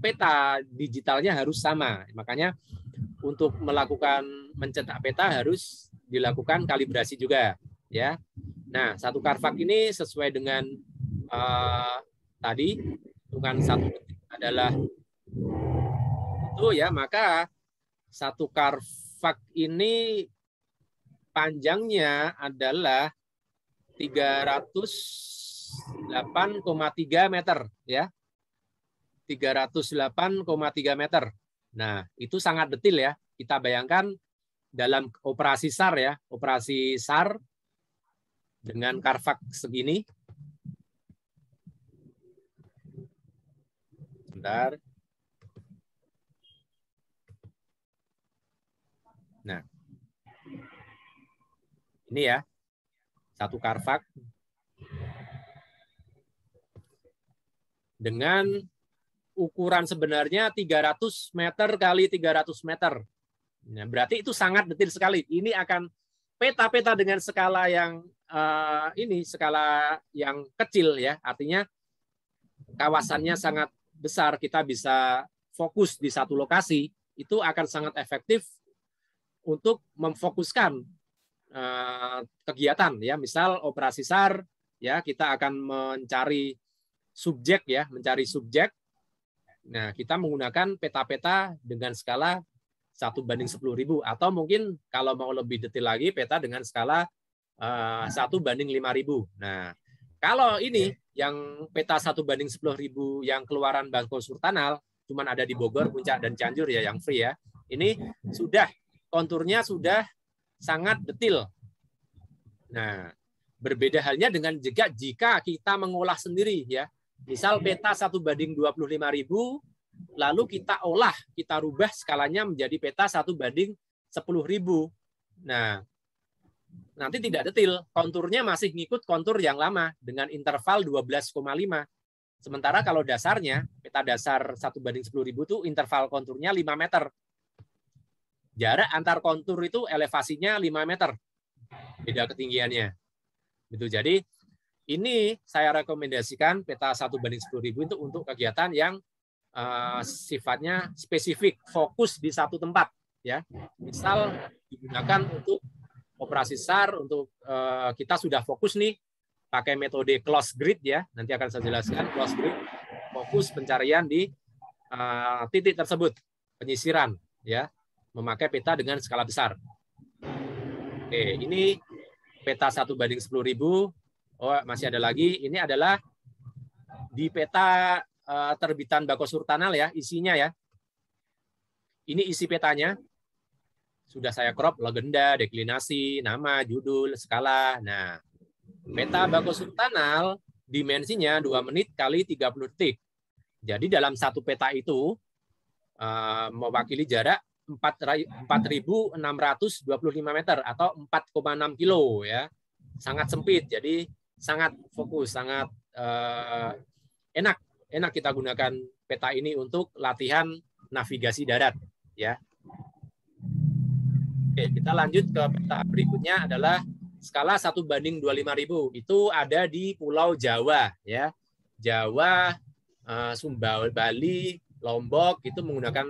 peta digitalnya harus sama. Makanya untuk melakukan mencetak peta harus dilakukan kalibrasi juga ya. Nah, satu karvak ini sesuai dengan tadi hitungan 1 detik adalah itu ya, maka satu karvak ini panjangnya adalah 308,3 meter ya. 308,3 meter. Nah, itu sangat detail ya. Kita bayangkan dalam operasi SAR ya, operasi SAR dengan karvak segini. Bentar. Nah, ini ya, satu karvak dengan ukuran sebenarnya 300 meter kali 300 meter. Nah, berarti itu sangat detail sekali. Ini akan peta-peta dengan skala yang skala yang kecil ya, artinya kawasannya sangat besar, kita bisa fokus di satu lokasi, itu akan sangat efektif untuk memfokuskan kegiatan ya. Misal operasi SAR ya, kita akan mencari subjek ya, mencari subjek. Nah, kita menggunakan peta-peta dengan skala 1/10.000 atau mungkin kalau mau lebih detail lagi peta dengan skala 1/5000. Nah, kalau ini yang peta 1/10.000 yang keluaran Bakosurtanal cuman ada di Bogor, Puncak, dan Cianjur ya yang free ya. Ini sudah konturnya sudah sangat detail. Nah, berbeda halnya dengan jika kita mengolah sendiri ya. Misal peta 1/25.000 lalu kita olah, kita rubah skalanya menjadi peta 1/10.000. Nah, nanti tidak detail, konturnya masih ngikut kontur yang lama dengan interval 12,5. Sementara kalau dasarnya, peta dasar 1/10.000 itu interval konturnya 5 meter. Jarak antar kontur itu elevasinya 5 meter. Beda ketinggiannya. Gitu. Jadi ini saya rekomendasikan peta 1/10.000 itu untuk kegiatan yang sifatnya spesifik, fokus di satu tempat ya. Misal digunakan untuk operasi SAR, untuk kita sudah fokus nih pakai metode close grid ya, nanti akan saya jelaskan. Close grid fokus pencarian di titik tersebut, penyisiran ya, memakai peta dengan skala besar. Oke, ini peta 1/10.000. Oh, masih ada lagi, ini adalah di peta terbitan Bakosurtanal ya, isinya ya. Ini isi petanya. Sudah saya crop, legenda, deklinasi, nama, judul, skala. Nah, peta Bakosurtanal dimensinya 2 menit kali 30 detik. Jadi dalam satu peta itu mewakili jarak 4.625 meter atau 4,6 kilo ya. Sangat sempit, jadi sangat fokus, sangat enak kita gunakan peta ini untuk latihan navigasi darat ya. Oke, kita lanjut ke peta berikutnya adalah skala 1:25.000. Itu ada di Pulau Jawa, ya. Jawa, Sumbawa, Bali, Lombok itu menggunakan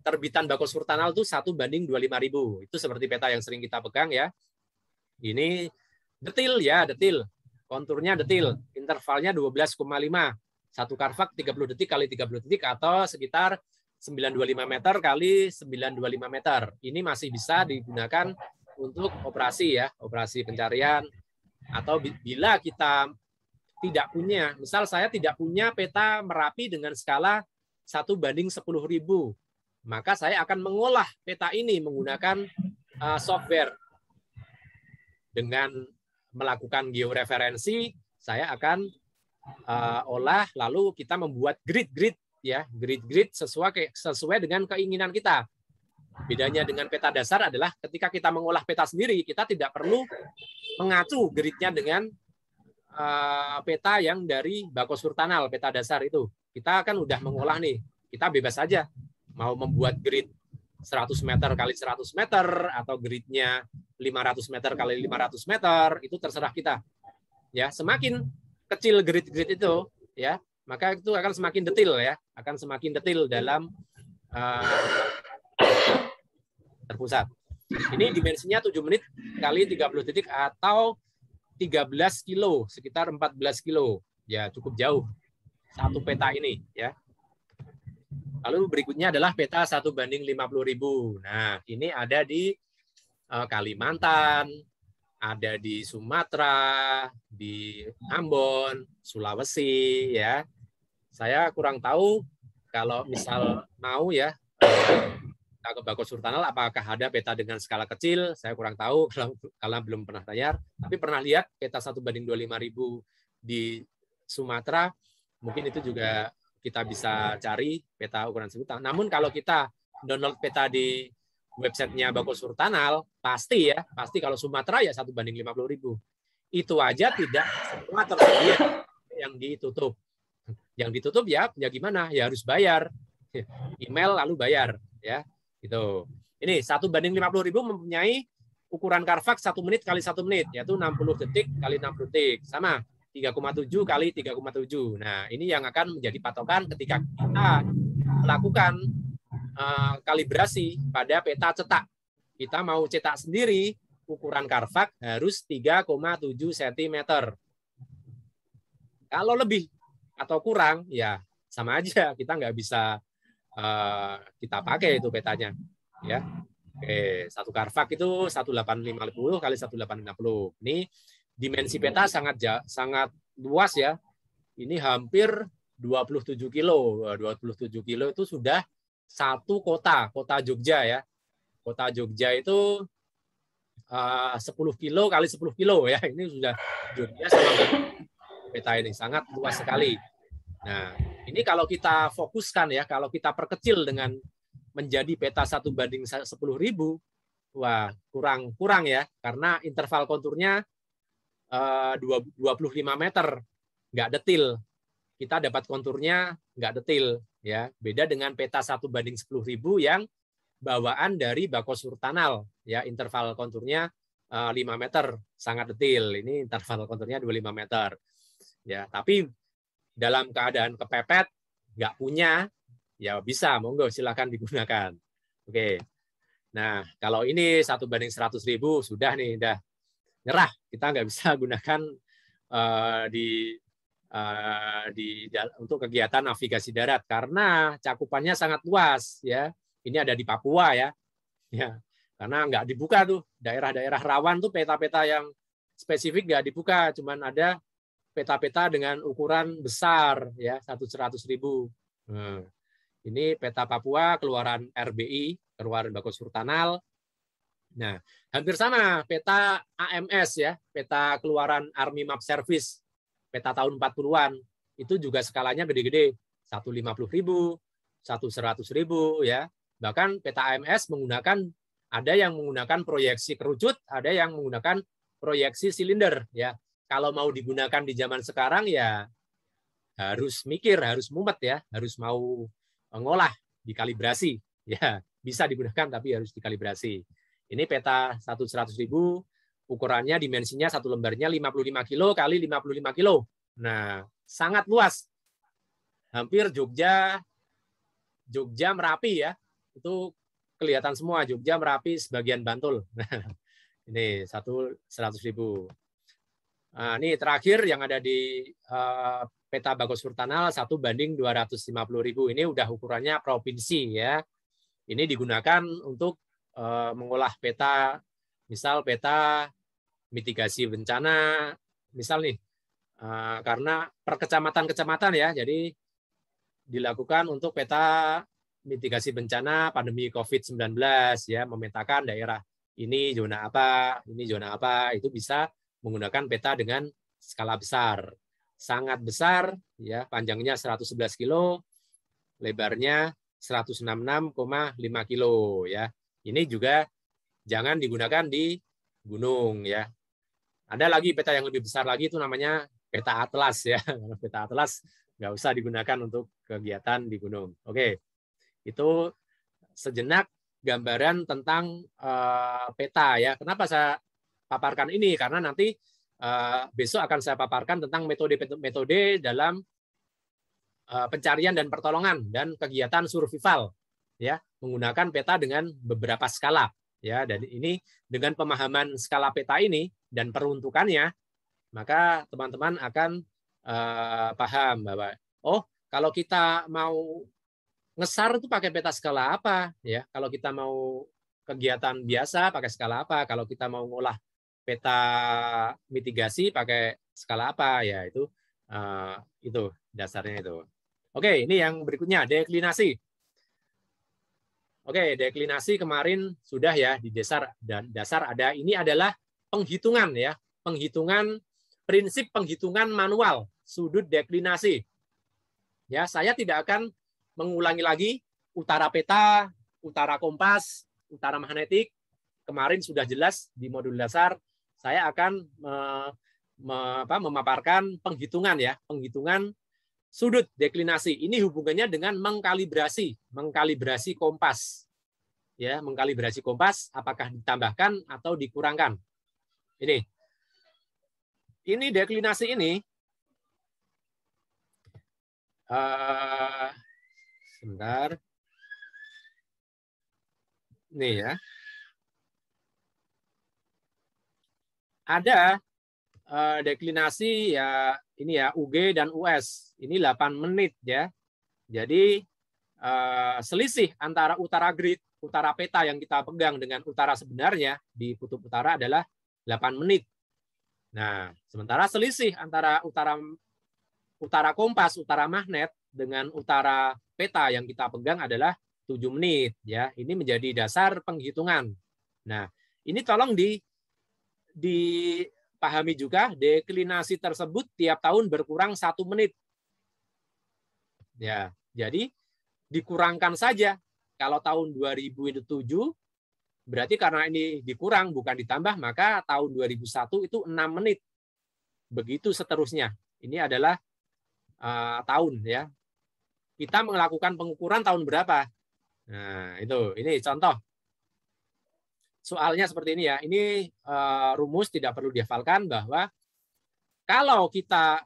terbitan Bako Surtanal itu 1:25.000. Itu seperti peta yang sering kita pegang, ya. Ini detil, ya, detil. Konturnya detil. Intervalnya 12,5. Satu karvak 30 detik kali 30 detik atau sekitar 925 meter kali 925 meter. Ini masih bisa digunakan untuk operasi, ya, operasi pencarian. Atau bila kita tidak punya, misal saya tidak punya peta Merapi dengan skala 1:10.000, maka saya akan mengolah peta ini menggunakan software. Dengan melakukan georeferensi, saya akan olah, lalu kita membuat grid-grid, ya, grid-grid sesuai dengan keinginan kita. Bedanya dengan peta dasar adalah ketika kita mengolah peta sendiri, kita tidak perlu mengacu gridnya dengan peta yang dari Bako Surtanal, peta dasar itu. Kita kan udah mengolah nih, kita bebas saja mau membuat grid 100 meter kali 100 meter atau gridnya 500 meter kali 500 meter, itu terserah kita. Ya, semakin kecil grid-grid itu, ya, maka itu akan semakin detail, ya, akan semakin detail dalam terpusat. Ini dimensinya 7 menit kali 30 detik atau 13 kilo, sekitar 14 kilo. Ya, cukup jauh satu peta ini, ya. Lalu berikutnya adalah peta 1:50.000. Nah, ini ada di Kalimantan, ada di Sumatera, di Ambon, Sulawesi, ya. Saya kurang tahu kalau misal mau, ya, ke Bako Surtanal apakah ada peta dengan skala kecil, saya kurang tahu kalau belum pernah tayar, tapi pernah lihat peta 1:25.000 di Sumatera, mungkin itu juga kita bisa cari peta ukuran sejuta. Namun kalau kita download peta di websitenya Bako Surtanal, pasti, ya, pasti kalau Sumatera ya 1:50.000. Itu aja tidak semua tersedia yang ditutup. Yang ditutup ya gimana? Ya harus bayar. Email lalu bayar, ya. Gitu. Ini 1:50.000 mempunyai ukuran karvak 1 menit kali 1 menit, yaitu 60 detik kali 60 detik. Sama 3,7 kali 3,7. Nah, ini yang akan menjadi patokan ketika kita melakukan kalibrasi pada peta cetak. Kita mau cetak sendiri, ukuran karvak harus 3,7 cm. Kalau lebih atau kurang, ya sama aja, kita nggak bisa kita pakai itu petanya, ya. Oke, satu karvak itu 1.850 kali 1.850. Ini dimensi peta sangat luas, ya. Ini hampir 27 kilo. 27 kilo itu sudah satu kota Jogja, ya. Kota Jogja itu 10 kilo kali 10 kilo, ya. Ini sudah Jogja sama peta ini sangat luas sekali. Nah, ini kalau kita fokuskan, ya, kalau kita perkecil dengan menjadi peta 1:10.000, wah, kurang, ya, karena interval konturnya 25 meter, nggak detil. Kita dapat konturnya nggak detil, ya. Beda dengan peta 1:10.000 yang bawaan dari Bako Surtanal, ya, interval konturnya 5 meter, sangat detil. Ini interval konturnya 25 meter. Ya, tapi dalam keadaan kepepet, nggak punya, ya bisa, monggo silakan digunakan. Oke. Nah, kalau ini 1:100.000 sudah nih, udah nyerah, kita nggak bisa gunakan untuk kegiatan navigasi darat karena cakupannya sangat luas, ya. Ini ada di Papua, ya. Ya, karena nggak dibuka tuh daerah-daerah rawan tuh peta-peta yang spesifik nggak dibuka, cuman ada peta-peta dengan ukuran besar, ya, 100.000. Nah, ini peta Papua keluaran RBI, keluaran Bako Surtanal. Nah, hampir sama peta AMS, ya, peta keluaran Army Map Service, peta tahun 40-an. Itu juga skalanya gede-gede, 150.000, 100.000, ya. Bahkan peta AMS ada yang menggunakan proyeksi kerucut, ada yang menggunakan proyeksi silinder, ya. Kalau mau digunakan di zaman sekarang, ya harus mikir, harus mumet, ya, harus mau ngolah, dikalibrasi, ya. bisa digunakan tapi harus dikalibrasi. Ini peta 100.000, ukurannya dimensinya satu lembarnya 55 kilo kali 55 kilo. Nah, sangat luas. Hampir Jogja Merapi ya. Itu kelihatan semua Jogja, Merapi, sebagian Bantul. Ini 100.000. Nah, ini terakhir yang ada di peta Bagos Furtanal 1:250.000. Ini udah ukurannya provinsi ya. Ini digunakan untuk mengolah peta, misal peta mitigasi bencana, misal nih karena per kecamatan ya. Jadi dilakukan untuk peta mitigasi bencana pandemi COVID-19 ya, memetakan daerah ini zona apa, itu bisa menggunakan peta dengan skala besar. Sangat besar ya, panjangnya 111 kilo, lebarnya 166,5 kilo ya. Ini juga jangan digunakan di gunung ya. Ada lagi peta yang lebih besar lagi, itu namanya peta atlas ya. Peta atlas nggak usah digunakan untuk kegiatan di gunung. Oke, itu sejenak gambaran tentang peta ya. Kenapa saya paparkan ini? Karena nanti besok akan saya paparkan tentang metode-metode dalam pencarian dan pertolongan dan kegiatan survival ya, menggunakan peta dengan beberapa skala ya. Dan ini dengan pemahaman skala peta ini dan peruntukannya, maka teman-teman akan paham bahwa kalau kita mau ngesar itu pakai peta skala apa ya, kalau kita mau kegiatan biasa pakai skala apa, kalau kita mau ngolah peta mitigasi pakai skala apa ya, itu dasarnya itu. Oke, ini yang berikutnya deklinasi. Oke, deklinasi kemarin sudah ya di dasar ada, ini adalah penghitungan ya, prinsip penghitungan manual sudut deklinasi. Ya, saya tidak akan mengulangi lagi utara peta, utara kompas, utara magnetik. Kemarin sudah jelas di modul dasar. Saya akan memaparkan penghitungan ya, penghitungan sudut deklinasi. Ini hubungannya dengan mengkalibrasi kompas. Ya, mengkalibrasi kompas apakah ditambahkan atau dikurangkan. Ini deklinasi ini sebentar. Nih ya. Ada deklinasi ya, ini ya UG dan US. Ini 8 menit ya. Jadi selisih antara utara grid, utara peta yang kita pegang dengan utara sebenarnya di kutub utara adalah 8 menit. Nah, sementara selisih antara utara kompas, utara magnet dengan utara peta yang kita pegang adalah 7 menit ya. Ini menjadi dasar penghitungan. Nah, ini tolong dipahami juga, deklinasi tersebut tiap tahun berkurang 1 menit. Ya, jadi dikurangkan saja. Kalau tahun 2007 berarti karena ini dikurang bukan ditambah, maka tahun 2001 itu 6 menit. Begitu seterusnya. Ini adalah tahun ya. Kita melakukan pengukuran tahun berapa? Nah, ini contoh. Soalnya seperti ini ya. Ini rumus tidak perlu dihafalkan, bahwa kalau kita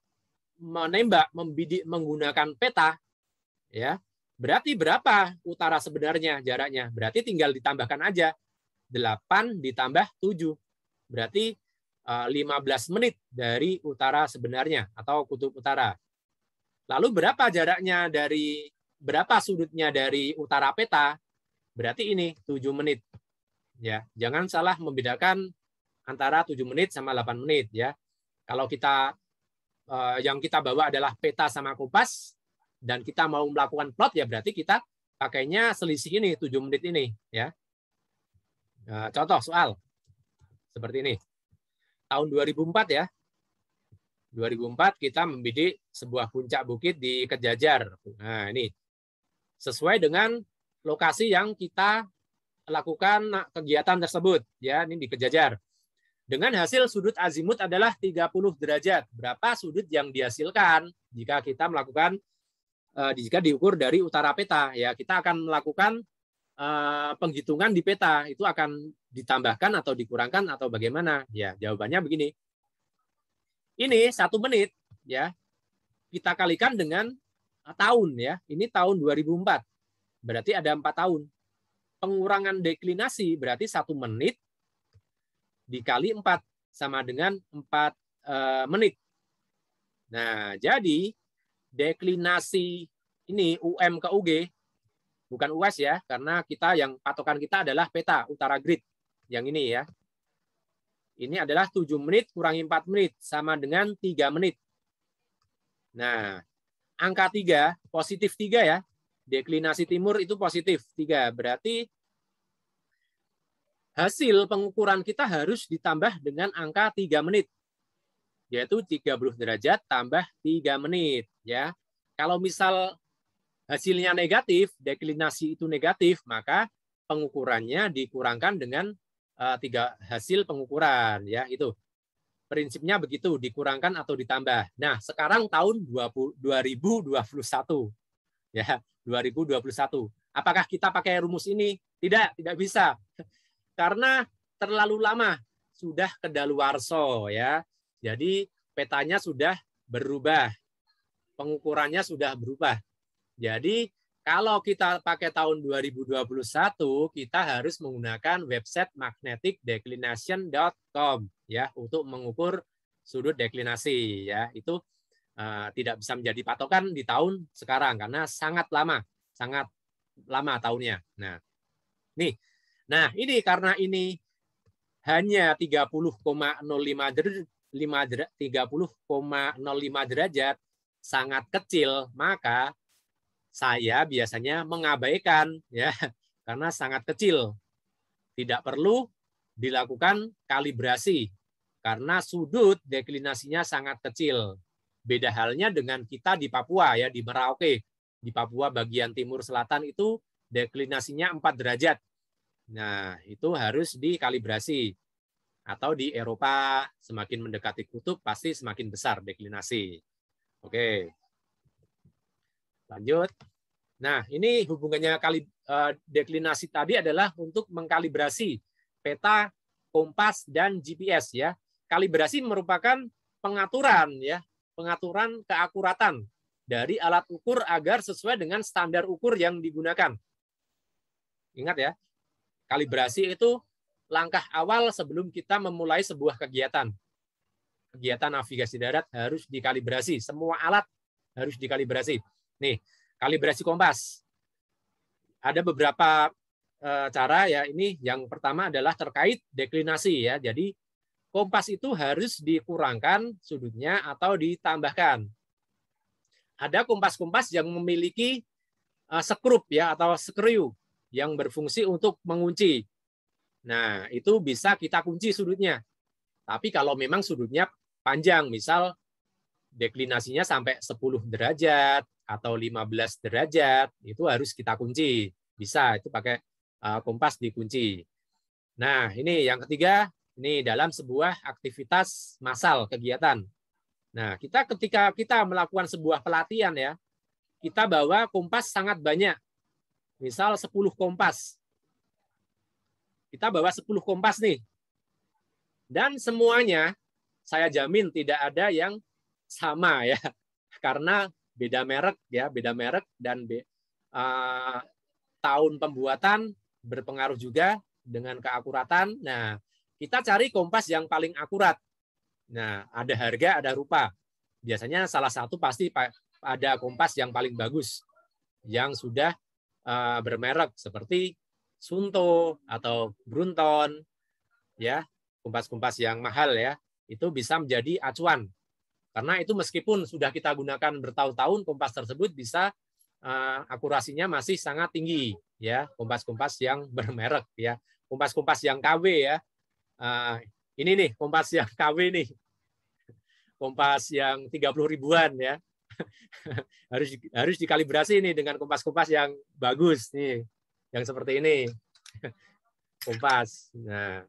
menembak, membidik menggunakan peta ya, berarti berapa utara sebenarnya jaraknya? Berarti tinggal ditambahkan aja 8 ditambah 7. Berarti 15 menit dari utara sebenarnya atau kutub utara. Lalu berapa jaraknya berapa sudutnya dari utara peta? Berarti ini 7 menit. Ya, jangan salah membedakan antara 7 menit sama 8 menit ya. Kalau kita yang kita bawa adalah peta sama kompas dan kita mau melakukan plot, ya berarti kita pakainya selisih ini 7 menit ini ya. Contoh soal seperti ini. Tahun 2004 ya. 2004 kita membidik sebuah puncak bukit di Kejajar. Nah, ini sesuai dengan lokasi yang kita lakukan kegiatan tersebut ya, ini di Kejajar. Dengan hasil sudut azimut adalah 30 derajat. Berapa sudut yang dihasilkan jika kita melakukan jika diukur dari utara peta ya, kita akan melakukan penghitungan di peta itu akan ditambahkan atau dikurangkan atau bagaimana? Ya, jawabannya begini. Ini 1 menit ya. Kita kalikan dengan tahun ya. Ini tahun 2004. Berarti ada 4 tahun. Pengurangan deklinasi berarti 1 menit dikali 4 sama dengan 4 menit. Nah, jadi deklinasi ini UM ke UG bukan US ya, karena kita yang patokan kita adalah peta utara grid. Yang ini ya. Ini adalah 7 menit kurangi 4 menit sama dengan 3 menit. Nah, angka 3, positif 3 ya. Deklinasi timur itu positif 3. Berarti hasil pengukuran kita harus ditambah dengan angka 3 menit. Yaitu 30 derajat tambah 3 menit. Ya. Kalau misal hasilnya negatif, deklinasi itu negatif, maka pengukurannya dikurangkan dengan 3 hasil pengukuran. Ya, itu. Prinsipnya begitu, dikurangkan atau ditambah. Nah, sekarang tahun 2021. Ya, 2021. Apakah kita pakai rumus ini? Tidak bisa. Karena terlalu lama sudah kedaluarsa ya. Jadi petanya sudah berubah. Pengukurannya sudah berubah. Jadi kalau kita pakai tahun 2021, kita harus menggunakan website magneticdeclination.com ya untuk mengukur sudut deklinasi ya. Itu tidak bisa menjadi patokan di tahun sekarang karena sangat lama tahunnya. Nah, ini karena ini hanya 30,05 derajat, sangat kecil, maka saya biasanya mengabaikan ya karena sangat kecil. Tidak perlu dilakukan kalibrasi karena sudut deklinasinya sangat kecil. Beda halnya dengan kita di Papua ya, di Merauke. Di Papua bagian timur selatan itu deklinasinya 4 derajat. Nah, itu harus dikalibrasi. Atau di Eropa semakin mendekati kutub pasti semakin besar deklinasi. Oke. Lanjut. Nah, ini hubungannya deklinasi tadi adalah untuk mengkalibrasi peta, kompas, dan GPS ya. Kalibrasi merupakan pengaturan ya, pengaturan keakuratan dari alat ukur agar sesuai dengan standar ukur yang digunakan. Ingat ya, kalibrasi itu langkah awal sebelum kita memulai sebuah kegiatan. Kegiatan navigasi darat harus dikalibrasi. Semua alat harus dikalibrasi. Nih, kalibrasi kompas. Ada beberapa cara ya. Ini yang pertama adalah terkait deklinasi ya. Jadi kompas itu harus dikurangkan sudutnya atau ditambahkan. Ada kompas-kompas yang memiliki skrup ya atau screw yang berfungsi untuk mengunci. Nah, itu bisa kita kunci sudutnya. Tapi kalau memang sudutnya panjang, misal deklinasinya sampai 10 derajat atau 15 derajat, itu harus kita kunci. Bisa, itu pakai kompas dikunci. Nah, ini yang ketiga, ini dalam sebuah aktivitas massal, kegiatan. Nah, ketika kita melakukan sebuah pelatihan ya, kita bawa kompas sangat banyak. Misal 10 kompas. Kita bawa 10 kompas nih. Dan semuanya saya jamin tidak ada yang sama ya. Karena beda merek ya, beda merek dan tahun pembuatan berpengaruh juga dengan keakuratan. Nah, kita cari kompas yang paling akurat. Nah, ada harga, ada rupa. Biasanya salah satu pasti ada kompas yang paling bagus yang sudah bermerek seperti Sunto atau Brunton ya, kompas-kompas yang mahal ya, itu bisa menjadi acuan. Karena itu meskipun sudah kita gunakan bertahun-tahun, kompas tersebut bisa akurasinya masih sangat tinggi ya, kompas-kompas yang bermerek ya. Kompas-kompas yang KW ya. Ini nih kompas yang KW nih. Kompas yang 30 ribuan ya. harus dikalibrasi nih dengan kompas-kompas yang bagus nih. Yang seperti ini. Kompas. Nah,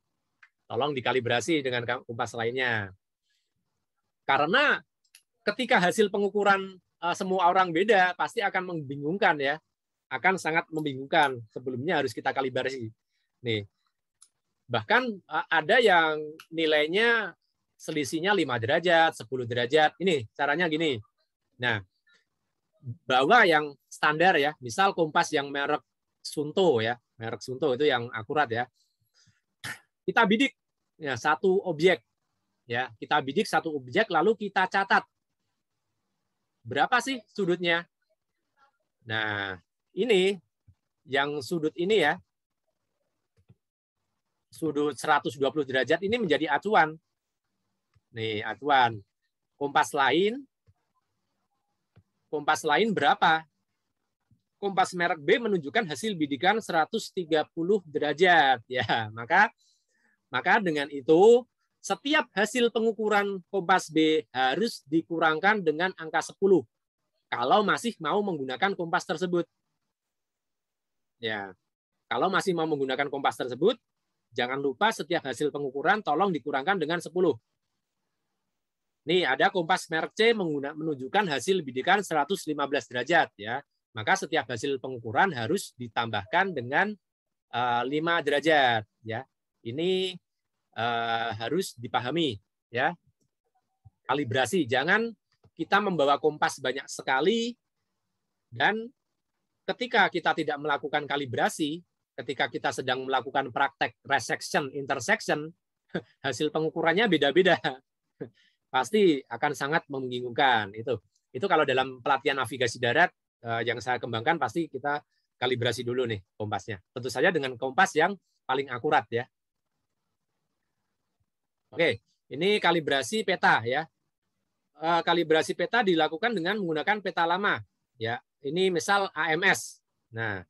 tolong dikalibrasi dengan kompas lainnya. Karena ketika hasil pengukuran semua orang beda, pasti akan membingungkan ya. akan sangat membingungkan. Sebelumnya harus kita kalibrasi. Nih, bahkan ada yang nilainya selisihnya 5 derajat, 10 derajat. Ini caranya gini. Nah, bawa yang standar ya, misal kompas yang merek Sunto ya, merek Sunto itu yang akurat ya. Kita bidik ya satu objek ya, kita bidik satu objek lalu kita catat berapa sih sudutnya. Nah, ini yang sudut ini ya, sudut 120 derajat ini menjadi acuan. Nih, acuan. Kompas lain berapa? Kompas merek B menunjukkan hasil bidikan 130 derajat ya. Maka dengan itu setiap hasil pengukuran kompas B harus dikurangkan dengan angka 10 kalau masih mau menggunakan kompas tersebut. Ya. Kalau masih mau menggunakan kompas tersebut, jangan lupa setiap hasil pengukuran tolong dikurangkan dengan 10. Nih, ada kompas merek C menunjukkan hasil bidikan 115 derajat ya. Maka setiap hasil pengukuran harus ditambahkan dengan 5 derajat ya. Ini harus dipahami ya. Kalibrasi, jangan kita membawa kompas banyak sekali dan ketika kita tidak melakukan kalibrasi, ketika kita sedang melakukan praktek resection, intersection, hasil pengukurannya beda-beda. Pasti akan sangat membingungkan. Itu kalau dalam pelatihan navigasi darat yang saya kembangkan pasti kita kalibrasi dulu nih kompasnya. Tentu saja dengan kompas yang paling akurat ya. Oke, ini kalibrasi peta ya. Kalibrasi peta dilakukan dengan menggunakan peta lama ya. Ini misal AMS. Nah,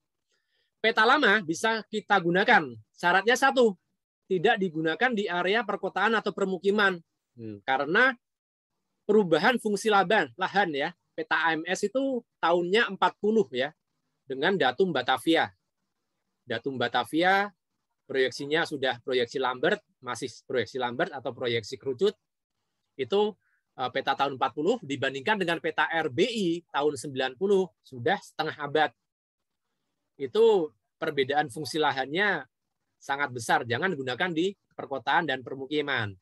peta lama bisa kita gunakan. Syaratnya satu, tidak digunakan di area perkotaan atau permukiman. Karena perubahan fungsi lahan ya. Peta AMS itu tahunnya 40 ya. Dengan datum Batavia. Datum Batavia proyeksinya sudah proyeksi Lambert, masih proyeksi Lambert atau proyeksi kerucut. Itu peta tahun 40 dibandingkan dengan peta RBI tahun 90 sudah setengah abad. Itu perbedaan fungsi lahannya sangat besar. Jangan digunakan di perkotaan dan permukiman.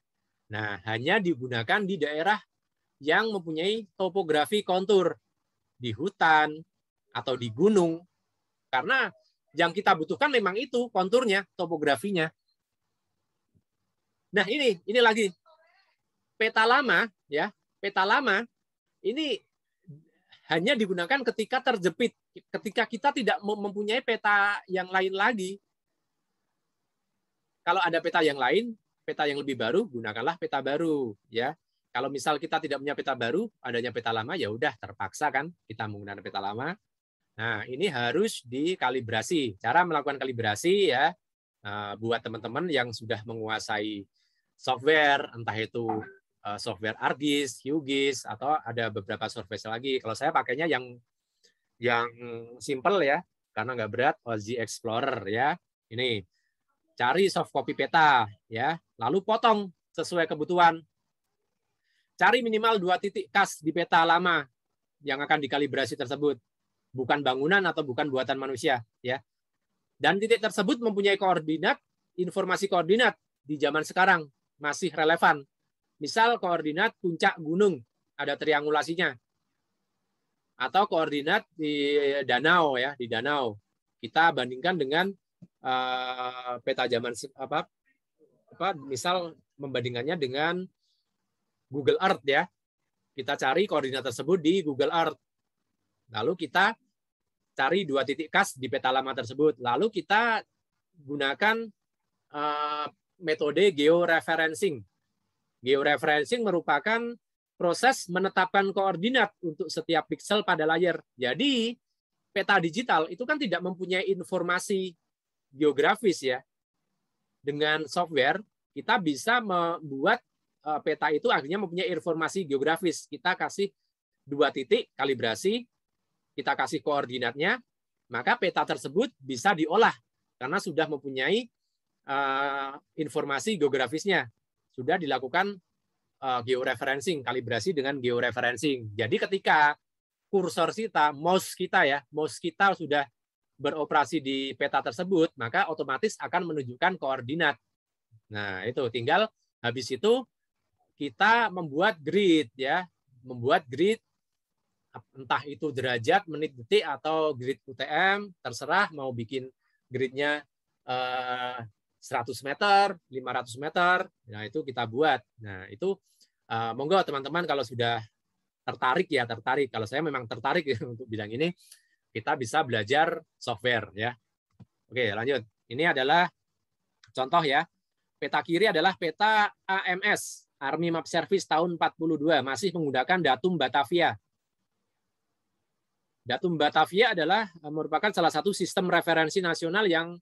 Nah, hanya digunakan di daerah yang mempunyai topografi kontur di hutan atau di gunung. Karena yang kita butuhkan memang itu konturnya, topografinya. Nah, ini lagi peta lama ya. Peta lama ini hanya digunakan ketika terjepit, ketika kita tidak mempunyai peta yang lain lagi. Kalau ada peta yang lain, peta yang lebih baru, gunakanlah peta baru ya. Kalau misal kita tidak punya peta baru, adanya peta lama, ya udah terpaksa kan kita menggunakan peta lama. Nah, ini harus dikalibrasi. Cara melakukan kalibrasi ya buat teman-teman yang sudah menguasai software, entah itu software ArcGIS, QGIS, atau ada beberapa software lagi. Kalau saya pakainya yang simple ya, karena nggak berat, OZ Explorer ya. Ini cari soft copy peta ya, lalu potong sesuai kebutuhan. Cari minimal 2 titik khas di peta lama yang akan dikalibrasi tersebut, bukan bangunan atau bukan buatan manusia ya. Dan titik tersebut mempunyai koordinat, informasi koordinat di zaman sekarang masih relevan. Misal koordinat puncak gunung, ada triangulasinya. Atau koordinat di danau ya, di danau. Kita bandingkan dengan peta zaman misal membandingkannya dengan Google Earth ya. Kita cari koordinat tersebut di Google Earth. Lalu kita cari 2 titik khas di peta lama tersebut. Lalu kita gunakan metode georeferencing. Georeferencing merupakan proses menetapkan koordinat untuk setiap piksel pada layar. Jadi, peta digital itu kan tidak mempunyai informasi geografis ya. Dengan software, kita bisa membuat peta itu akhirnya mempunyai informasi geografis. Kita kasih 2 titik kalibrasi, kita kasih koordinatnya, maka peta tersebut bisa diolah karena sudah mempunyai informasi geografisnya. Sudah dilakukan georeferencing, kalibrasi dengan georeferencing. Jadi ketika kursor kita, mouse kita sudah beroperasi di peta tersebut, maka otomatis akan menunjukkan koordinat. Nah, itu tinggal habis itu kita membuat grid ya, membuat grid entah itu derajat, menit, detik atau grid UTM, terserah mau bikin gridnya 100 meter, 500 meter, nah itu kita buat. Nah, itu monggo teman-teman kalau sudah tertarik ya, tertarik. Kalau saya memang tertarik ya, untuk bidang ini, kita bisa belajar software ya. Oke, lanjut. Ini adalah contoh ya. Peta kiri adalah peta AMS, Army Map Service tahun 42, masih menggunakan datum Batavia. Datum Batavia adalah merupakan salah satu sistem referensi nasional yang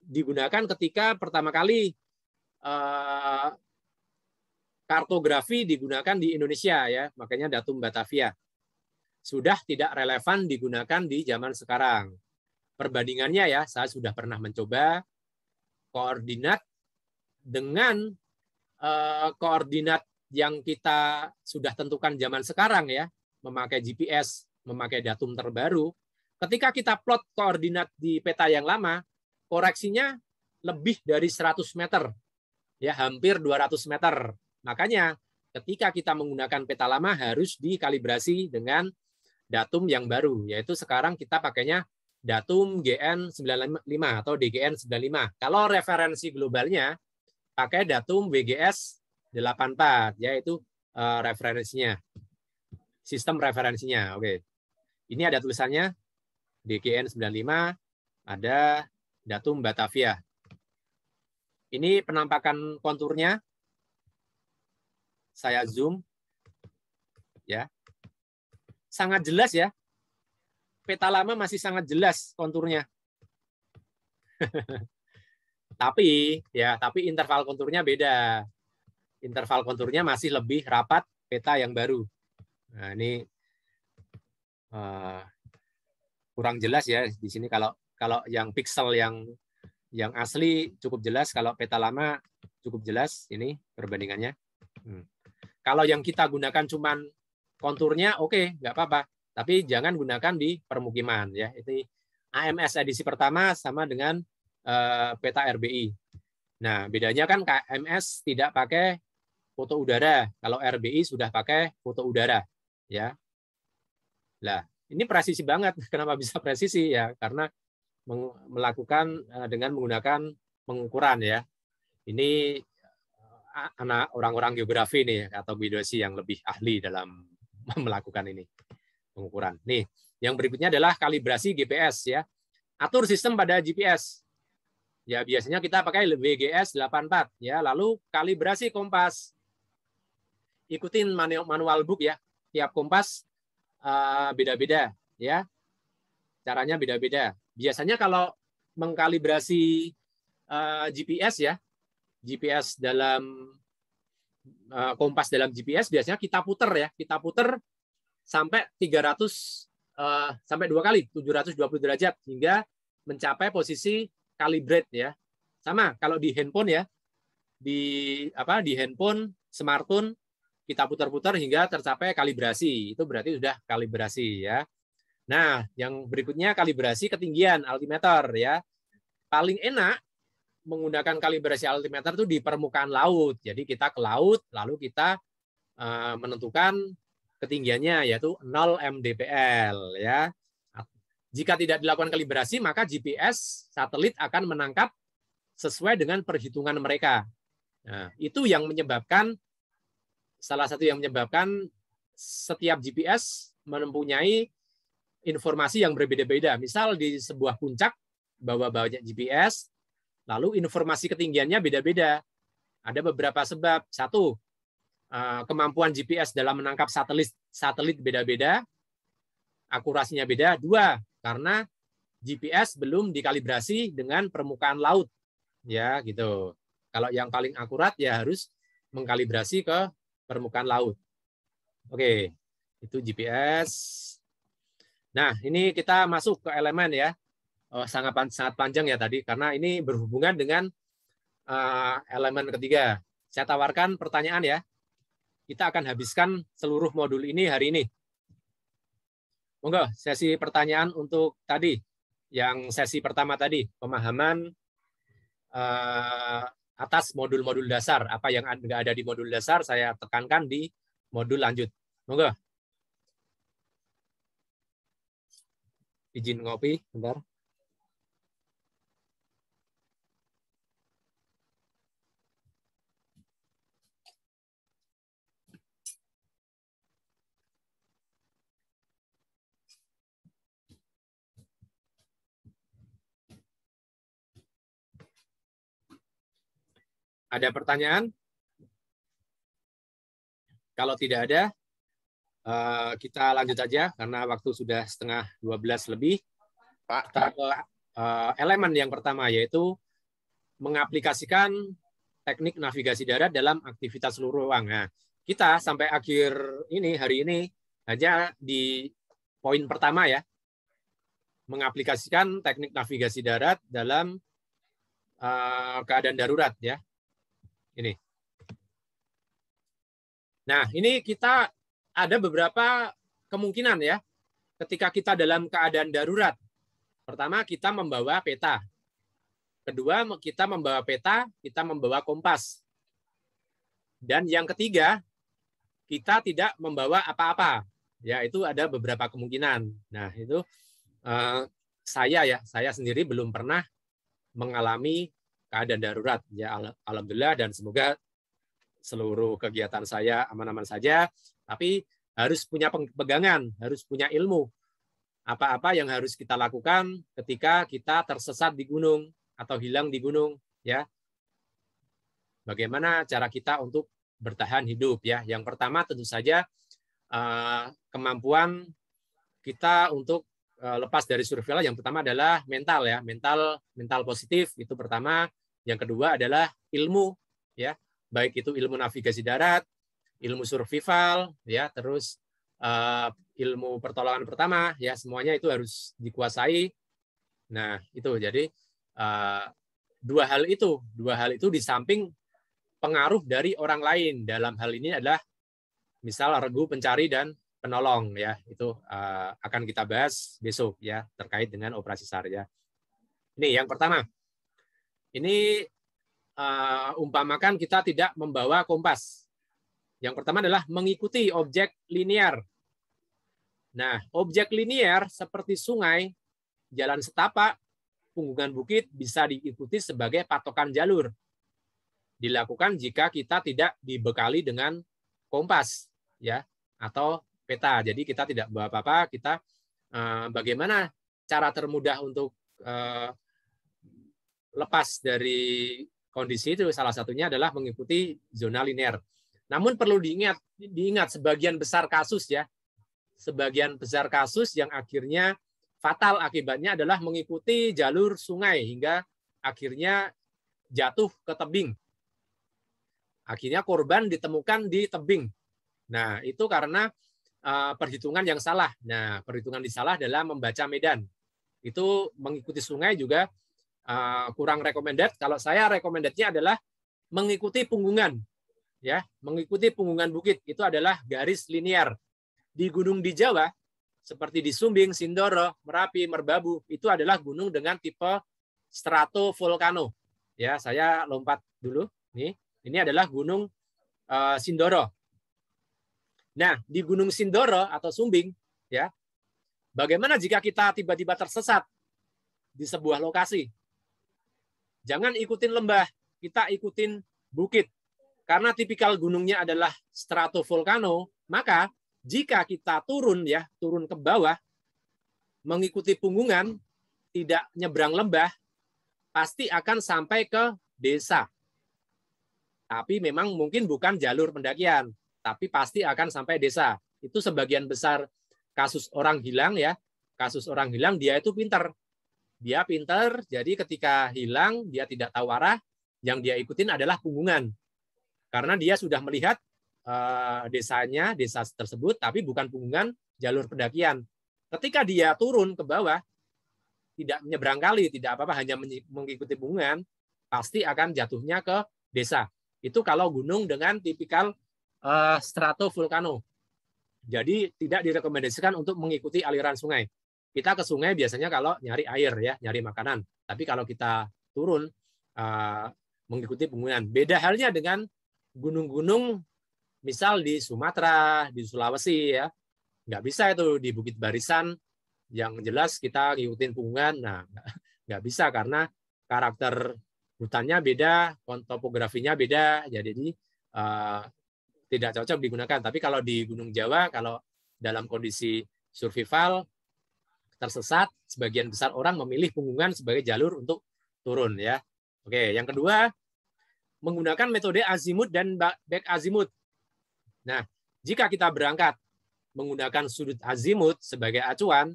digunakan ketika pertama kali kartografi digunakan di Indonesia ya, makanya datum Batavia. Sudah tidak relevan digunakan di zaman sekarang. Perbandingannya ya, saya sudah pernah mencoba koordinat dengan koordinat yang kita sudah tentukan zaman sekarang ya, memakai GPS, memakai datum terbaru. Ketika kita plot koordinat di peta yang lama, koreksinya lebih dari 100 meter, ya hampir 200 meter. Makanya ketika kita menggunakan peta lama harus dikalibrasi dengan datum yang baru, yaitu sekarang kita pakainya datum GN95 atau DGN95. Kalau referensi globalnya pakai datum WGS 84, yaitu referensinya, sistem referensinya. Oke, ini ada tulisannya DGN95, ada datum Batavia. Ini penampakan konturnya. Saya zoom, ya. Sangat jelas ya. Peta lama masih sangat jelas konturnya. Tapi interval konturnya beda. Interval konturnya masih lebih rapat peta yang baru. Nah, ini kurang jelas ya di sini. Kalau yang pixel yang asli cukup jelas, kalau peta lama cukup jelas ini perbandingannya. Kalau yang kita gunakan cuman konturnya, oke, nggak apa-apa. Tapi jangan gunakan di permukiman ya. Ini AMS edisi pertama sama dengan peta RBI. Nah, bedanya kan KMS tidak pakai foto udara. Kalau RBI sudah pakai foto udara, ya. Nah, ini presisi banget. Kenapa bisa presisi ya? Karena melakukan dengan menggunakan pengukuran ya. Ini anak orang-orang geografi nih atau geodesi yang lebih ahli dalam melakukan ini pengukuran. Nih, yang berikutnya adalah kalibrasi GPS ya. Atur sistem pada GPS. Ya, biasanya kita pakai WGS 84 ya, lalu kalibrasi kompas. Ikutin manual book ya. Tiap kompas beda-beda ya. Caranya beda-beda. Biasanya kalau mengkalibrasi GPS ya, GPS dalam kompas dalam GPS biasanya kita puter ya, kita puter sampai 300 sampai 2 kali 720 derajat hingga mencapai posisi calibrate ya. Sama kalau di handphone ya, di handphone smartphone kita putar-putar hingga tercapai kalibrasi, itu berarti sudah kalibrasi ya. Nah, yang berikutnya kalibrasi ketinggian altimeter ya. Paling enak menggunakan kalibrasi altimeter itu di permukaan laut. Jadi kita ke laut, lalu kita menentukan ketinggiannya yaitu 0 mdpl ya. Jika tidak dilakukan kalibrasi, maka GPS satelit akan menangkap sesuai dengan perhitungan mereka. Nah, itu yang menyebabkan salah satu yang menyebabkan setiap GPS mempunyai informasi yang berbeda-beda. Misal di sebuah puncak bawa banyak GPS, lalu informasi ketinggiannya beda-beda. Ada beberapa sebab. Satu, kemampuan GPS dalam menangkap satelit beda-beda, akurasinya beda. Dua, karena GPS belum dikalibrasi dengan permukaan laut. Ya, gitu. Kalau yang paling akurat ya harus mengkalibrasi ke permukaan laut. Oke, itu GPS. Nah, ini kita masuk ke elemen ya. Sangat panjang ya tadi, karena ini berhubungan dengan elemen ketiga. Saya tawarkan pertanyaan ya. Kita akan habiskan seluruh modul ini hari ini. Monggo, sesi pertanyaan untuk tadi yang sesi pertama tadi, pemahaman atas modul-modul dasar. Apa yang nggak ada di modul dasar, saya tekankan di modul lanjut. Monggo. Izin ngopi, bentar. Ada pertanyaan? Kalau tidak ada, kita lanjut aja karena waktu sudah setengah 12 lebih. Pak. Kita ke elemen yang pertama, yaitu mengaplikasikan teknik navigasi darat dalam aktivitas seluruh ruang. Nah, kita sampai akhir ini, hari ini, hanya di poin pertama ya, mengaplikasikan teknik navigasi darat dalam keadaan darurat ya. Ini. Nah, ini kita ada beberapa kemungkinan ya, ketika kita dalam keadaan darurat. Pertama, kita membawa peta. Kedua, kita membawa peta, kita membawa kompas. Dan yang ketiga, kita tidak membawa apa-apa. Ya, itu ada beberapa kemungkinan. Nah, itu saya sendiri belum pernah mengalami keadaan darurat. Ya, alhamdulillah, dan semoga seluruh kegiatan saya aman-aman saja. Tapi harus punya pegangan, harus punya ilmu. Apa-apa yang harus kita lakukan ketika kita tersesat di gunung atau hilang di gunung, ya. Bagaimana cara kita untuk bertahan hidup, ya. Yang pertama tentu saja kemampuan kita untuk lepas dari survival. Yang pertama adalah mental, ya, mental positif itu pertama. Yang kedua adalah ilmu, ya, baik itu ilmu navigasi darat, ilmu survival, ya, terus ilmu pertolongan pertama, ya, semuanya itu harus dikuasai. Nah, itu jadi dua hal itu di samping pengaruh dari orang lain. Dalam hal ini adalah misal regu pencari dan penolong, ya, itu akan kita bahas besok, ya, terkait dengan operasi SAR, ya. Ini yang pertama. Ini umpamakan kita tidak membawa kompas. Yang pertama adalah mengikuti objek linear. Nah, objek linear seperti sungai, jalan setapak, punggungan bukit bisa diikuti sebagai patokan jalur. Dilakukan jika kita tidak dibekali dengan kompas, ya, atau peta. Jadi kita tidak bawa apa-apa. Kita bagaimana cara termudah untuk lepas dari kondisi itu, salah satunya adalah mengikuti zona linear. Namun perlu diingat sebagian besar kasus, ya, sebagian besar kasus yang akhirnya fatal akibatnya adalah mengikuti jalur sungai hingga akhirnya jatuh ke tebing. Akhirnya korban ditemukan di tebing. Nah, itu karena perhitungan yang salah. Nah, perhitungan yang salah dalam membaca medan. Itu mengikuti sungai juga kurang recommended. Kalau saya recommendednya adalah mengikuti punggungan, ya, mengikuti punggungan bukit. Itu adalah garis linear. Di gunung di Jawa seperti di Sumbing, Sindoro, Merapi, Merbabu, itu adalah gunung dengan tipe stratovolcano. Ya, saya lompat dulu. Ini adalah gunung Sindoro. Nah, di gunung Sindoro atau Sumbing, ya, bagaimana jika kita tiba-tiba tersesat di sebuah lokasi? Jangan ikutin lembah, kita ikutin bukit. Karena tipikal gunungnya adalah stratovolcano, maka jika kita turun ke bawah, mengikuti punggungan, tidak nyebrang lembah, pasti akan sampai ke desa. Tapi memang mungkin bukan jalur pendakian, tapi pasti akan sampai desa. Itu sebagian besar kasus orang hilang, ya. Kasus orang hilang, dia itu pinter. Dia pinter, jadi ketika hilang, dia tidak tahu arah, yang dia ikutin adalah punggungan. Karena dia sudah melihat desa tersebut, tapi bukan punggungan jalur pendakian. Ketika dia turun ke bawah, tidak menyeberang kali, tidak apa-apa, hanya mengikuti punggungan, pasti akan jatuhnya ke desa. Itu kalau gunung dengan tipikal stratovolcano. Jadi tidak direkomendasikan untuk mengikuti aliran sungai. kita ke sungai biasanya kalau nyari air ya, nyari makanan. Tapi kalau kita turun mengikuti penggunaan. Beda halnya dengan gunung-gunung misal di Sumatera, di Sulawesi ya. Nggak bisa itu di Bukit Barisan yang jelas kita ngikutin punggungan. Nah, nggak bisa karena karakter hutannya beda, topografinya beda, jadi tidak cocok digunakan. Tapi kalau di Gunung Jawa, kalau dalam kondisi survival tersesat, sebagian besar orang memilih punggungan sebagai jalur untuk turun ya. Oke, yang kedua menggunakan metode azimut dan back azimut. Nah, jika kita berangkat menggunakan sudut azimut sebagai acuan,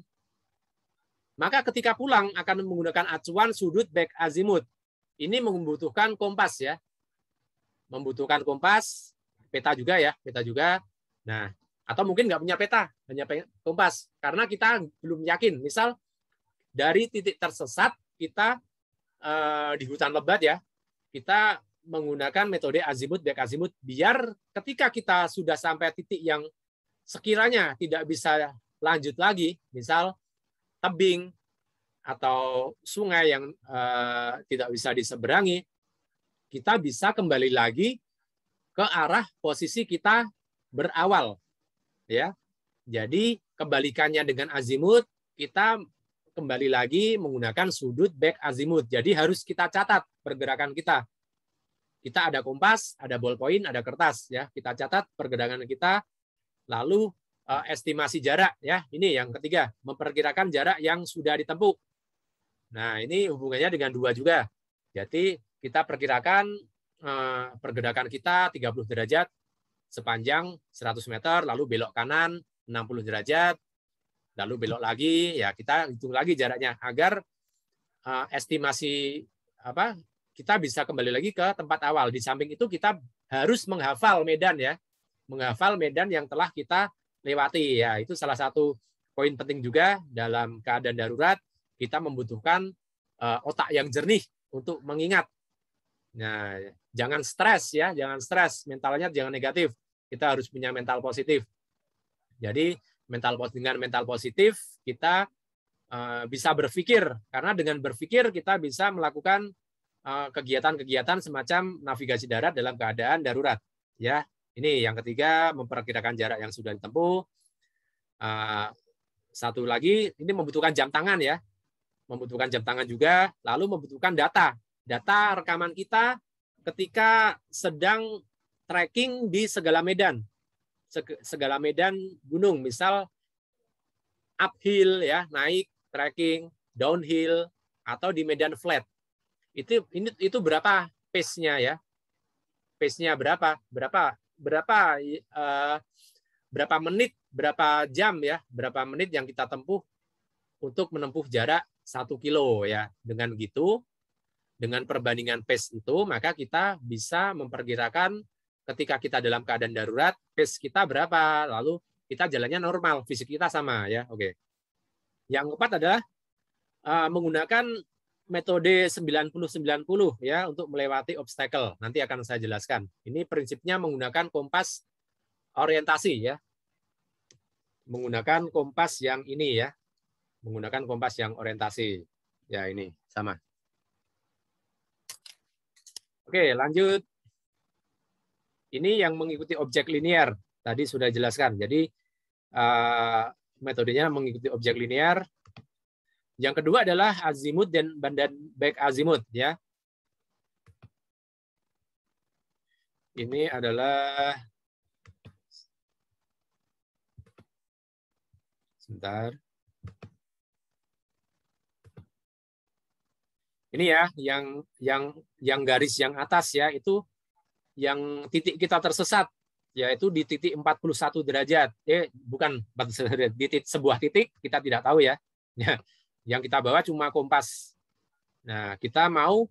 maka ketika pulang akan menggunakan acuan sudut back azimut. Ini membutuhkan kompas ya. Membutuhkan kompas, peta juga ya, peta juga. Nah, atau mungkin nggak punya peta, hanya kompas. Karena kita belum yakin. Misal dari titik tersesat kita di hutan lebat ya, kita menggunakan metode azimut back azimut biar ketika kita sudah sampai titik yang sekiranya tidak bisa lanjut lagi, misal tebing atau sungai yang tidak bisa diseberangi, kita bisa kembali lagi ke arah posisi kita berawal, ya. Jadi kebalikannya dengan azimut, kita kembali lagi menggunakan sudut back azimut. Jadi harus kita catat pergerakan kita. Kita ada kompas, ada ballpoint, ada kertas, ya. Kita catat pergerakan kita. Lalu estimasi jarak, ya. Ini yang ketiga, memperkirakan jarak yang sudah ditempuh. Nah, ini hubungannya dengan 2 juga. Jadi kita perkirakan pergerakan kita 30 derajat sepanjang 100 meter, lalu belok kanan 60 derajat, lalu belok lagi, ya kita hitung lagi jaraknya agar estimasi kita bisa kembali lagi ke tempat awal. Di samping itu kita harus menghafal medan ya, menghafal medan yang telah kita lewati ya. Itu salah satu poin penting juga dalam keadaan darurat. Kita membutuhkan otak yang jernih untuk mengingat. Nah, jangan stres ya, jangan stres, mentalnya jangan negatif. Kita harus punya mental positif. Jadi dengan mental positif kita bisa berpikir, karena dengan berpikir kita bisa melakukan kegiatan-kegiatan semacam navigasi darat dalam keadaan darurat. Ya, ini yang ketiga, memperkirakan jarak yang sudah ditempuh. Satu lagi, ini membutuhkan jam tangan ya, membutuhkan jam tangan juga, lalu membutuhkan data rekaman kita ketika sedang trekking di segala medan gunung, misal uphill ya, naik trekking, downhill atau di medan flat. Itu berapa pace-nya ya? Pace-nya berapa menit, berapa jam ya, berapa menit yang kita tempuh untuk menempuh jarak 1 kilo ya. Dengan gitu, dengan perbandingan pace itu, maka kita bisa memperkirakan ketika kita dalam keadaan darurat, pace kita berapa, lalu kita jalannya normal, fisik kita sama ya. Oke. Yang keempat adalah menggunakan metode 90-90 ya untuk melewati obstacle. Nanti akan saya jelaskan. Ini prinsipnya menggunakan kompas orientasi ya. Menggunakan kompas yang ini ya. Menggunakan kompas yang orientasi. Ya, ini sama. Oke, lanjut. Ini yang mengikuti objek linear. Tadi sudah jelaskan. Jadi metodenya mengikuti objek linear. Yang kedua adalah azimut dan back azimut ya. Ini adalah sebentar. Ini ya yang garis yang atas ya, itu yang titik kita tersesat, yaitu di titik 41 derajat. Bukan 41 derajat, di sebuah titik kita tidak tahu ya. Yang kita bawa cuma kompas. Nah, kita mau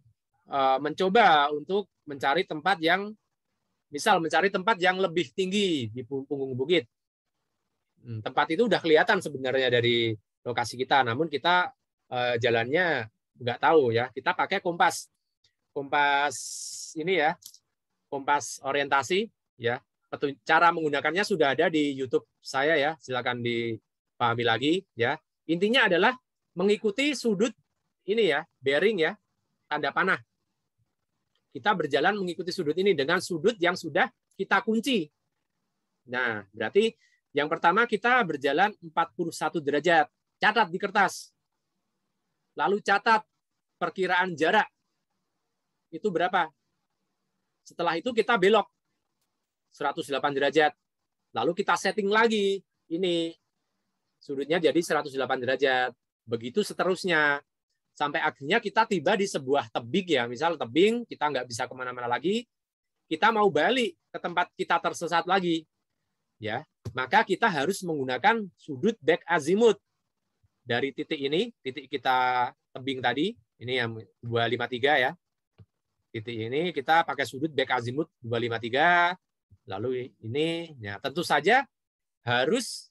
mencoba untuk mencari tempat yang, misal mencari tempat yang lebih tinggi di punggung bukit. Tempat itu udah kelihatan sebenarnya dari lokasi kita, namun kita jalannya nggak tahu ya. Kita pakai kompas ini ya, kompas orientasi ya. Cara menggunakannya sudah ada di YouTube saya ya, silakan dipahami lagi ya. Intinya adalah mengikuti sudut ini ya, bearing ya, tanda panah. Kita berjalan mengikuti sudut ini dengan sudut yang sudah kita kunci. Nah, berarti yang pertama kita berjalan 41 derajat. Catat di kertas. Lalu catat perkiraan jarak. Itu berapa? Setelah itu kita belok 108 derajat. Lalu kita setting lagi. Ini sudutnya jadi 108 derajat. Begitu seterusnya. Sampai akhirnya kita tiba di sebuah tebing ya. Misal tebing, kita nggak bisa kemana-mana lagi. Kita mau balik ke tempat kita tersesat lagi. Ya, maka kita harus menggunakan sudut back azimuth. Dari titik ini, titik kita tebing tadi, ini yang 253 ya. Titik ini kita pakai sudut back azimuth 253. Lalu ini, ya tentu saja harus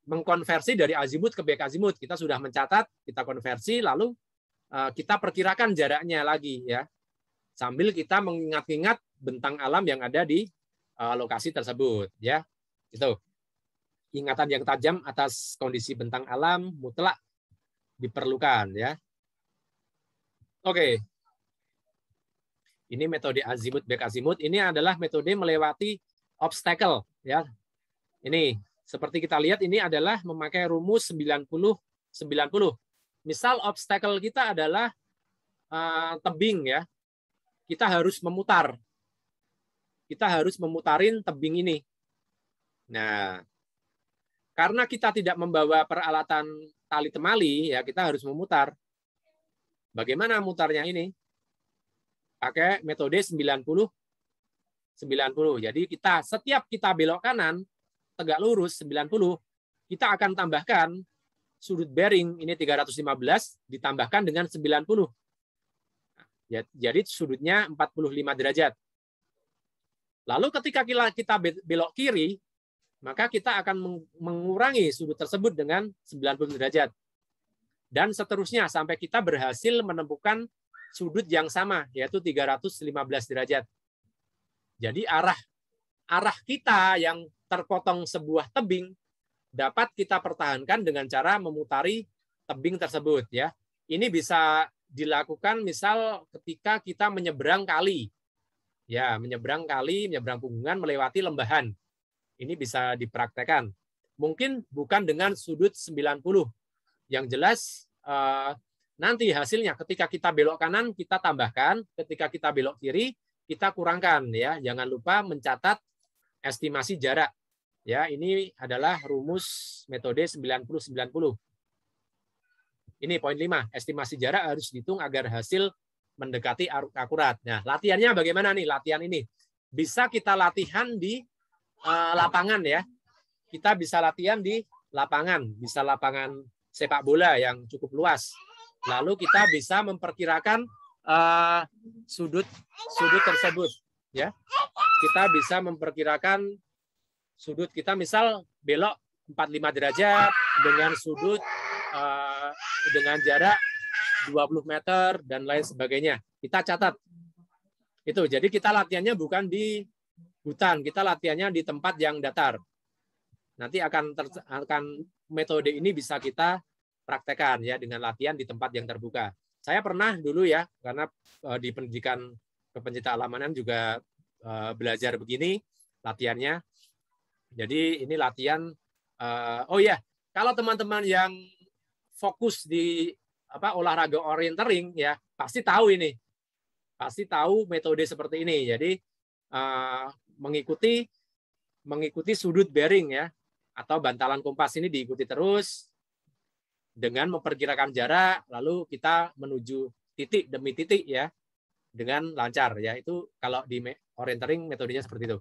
mengkonversi dari azimuth ke back azimuth. Kita sudah mencatat, kita konversi, lalu kita perkirakan jaraknya lagi ya. Sambil kita mengingat-ingat bentang alam yang ada di lokasi tersebut ya. Itu ingatan yang tajam atas kondisi bentang alam mutlak diperlukan ya. Oke. Ini metode azimuth back azimuth. Ini adalah metode melewati obstacle ya. Ini seperti kita lihat ini adalah memakai rumus 90 90. Misal obstacle kita adalah tebing ya. Kita harus memutar. Kita harus memutarin tebing ini. Nah, karena kita tidak membawa peralatan tali temali, ya kita harus memutar. Bagaimana mutarnya ini? Pakai metode 90. Jadi setiap kita belok kanan, tegak lurus 90, kita akan tambahkan sudut bearing ini 315 ditambahkan dengan 90. Jadi sudutnya 45 derajat. Lalu ketika kita belok kiri, maka kita akan mengurangi sudut tersebut dengan 90 derajat. Dan seterusnya sampai kita berhasil menemukan sudut yang sama, yaitu 315 derajat. Jadi arah kita yang terpotong sebuah tebing dapat kita pertahankan dengan cara memutari tebing tersebut. Ya, ini bisa dilakukan misal ketika kita menyeberang kali. Ya, menyeberang kali, menyeberang pegunungan, melewati lembahan. Ini bisa dipraktekkan. Mungkin bukan dengan sudut 90. Yang jelas nanti hasilnya ketika kita belok kanan kita tambahkan, ketika kita belok kiri kita kurangkan ya. Jangan lupa mencatat estimasi jarak. Ya, ini adalah rumus metode 90-90. Ini poin 5, estimasi jarak harus dihitung agar hasil mendekati akurat. Nah, latihannya bagaimana nih? Latihan ini bisa kita latihan di lapangan ya. Kita bisa latihan di lapangan, bisa lapangan sepak bola yang cukup luas. Lalu kita bisa memperkirakan sudut tersebut ya. Kita bisa memperkirakan sudut kita misal belok 45 derajat dengan sudut dengan jarak 20 meter dan lain sebagainya. Kita catat. Itu. Jadi kita latihannya bukan di hutan, kita latihannya di tempat yang datar. Nanti akan metode ini bisa kita praktekkan ya dengan latihan di tempat yang terbuka. Saya pernah dulu ya, karena di pendidikan kepencipta alamanan juga belajar begini latihannya. Jadi ini latihan oh ya, kalau teman-teman yang fokus di olahraga orienteering ya pasti tahu ini, pasti tahu metode seperti ini. Jadi mengikuti sudut bearing ya atau bantalan kompas ini diikuti terus dengan memperkirakan jarak, lalu kita menuju titik demi titik ya dengan lancar ya. Itu kalau di orienteering metodenya seperti itu.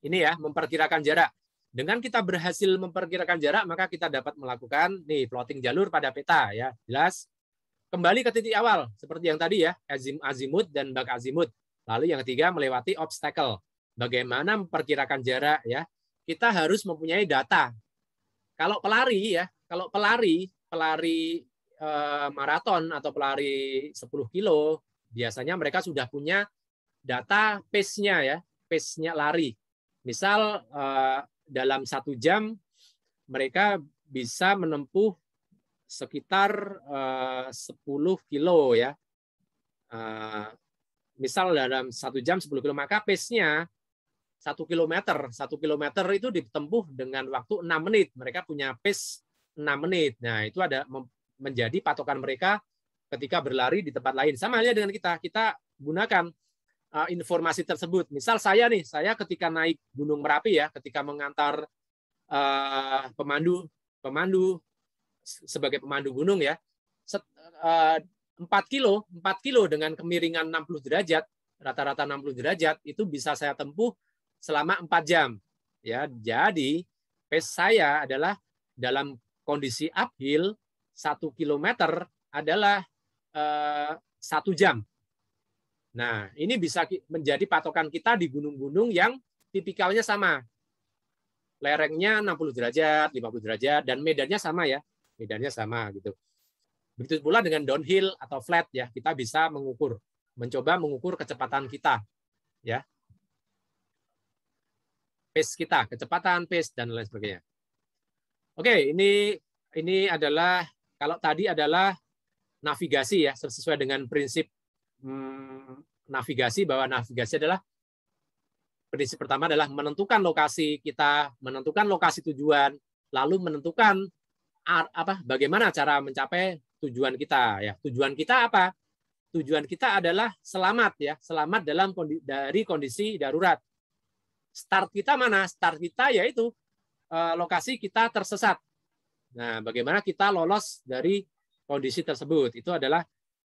Ini ya memperkirakan jarak. Dengan kita berhasil memperkirakan jarak, maka kita dapat melakukan nih plotting jalur pada peta ya. Jelas. Kembali ke titik awal seperti yang tadi ya, azimuth dan back azimuth. Lalu yang ketiga melewati obstacle. Bagaimana memperkirakan jarak ya? Kita harus mempunyai data. Kalau pelari ya, kalau pelari maraton atau pelari 10 kilo, biasanya mereka sudah punya data pace-nya ya, pace-nya lari. Misal dalam 1 jam mereka bisa menempuh sekitar 10 kilo ya. Misal dalam 1 jam 10 kilo, maka pace-nya 1 kilometer. 1 kilometer itu ditempuh dengan waktu 6 menit. Mereka punya pace 6 menit. Nah, itu ada menjadi patokan mereka ketika berlari di tempat lain. Sama halnya dengan kita. Kita gunakan informasi tersebut. Misal saya ketika naik Gunung Merapi ya, ketika mengantar pemandu sebagai pemandu gunung ya, 4 kilo dengan kemiringan 60 derajat, rata-rata 60 derajat, itu bisa saya tempuh selama 4 jam. Ya, jadi pace saya adalah dalam kondisi uphill 1 kilometer adalah 1 jam. Nah, ini bisa menjadi patokan kita di gunung-gunung yang tipikalnya sama. Lerengnya 60 derajat, 50 derajat, dan medannya sama ya. Medannya sama gitu. Begitu pula dengan downhill atau flat ya, kita bisa mencoba mengukur kecepatan kita ya. Pace kita, kecepatan, pace dan lain sebagainya. Oke, ini adalah kalau tadi adalah navigasi ya, sesuai dengan prinsip navigasi, bahwa navigasi adalah prinsip pertama adalah menentukan lokasi kita, menentukan lokasi tujuan, lalu menentukan bagaimana cara mencapai tujuan kita ya. Tujuan kita apa? Tujuan kita adalah selamat ya, selamat dari kondisi darurat. Start kita mana? Start kita yaitu lokasi kita tersesat. Nah, bagaimana kita lolos dari kondisi tersebut? Itu adalah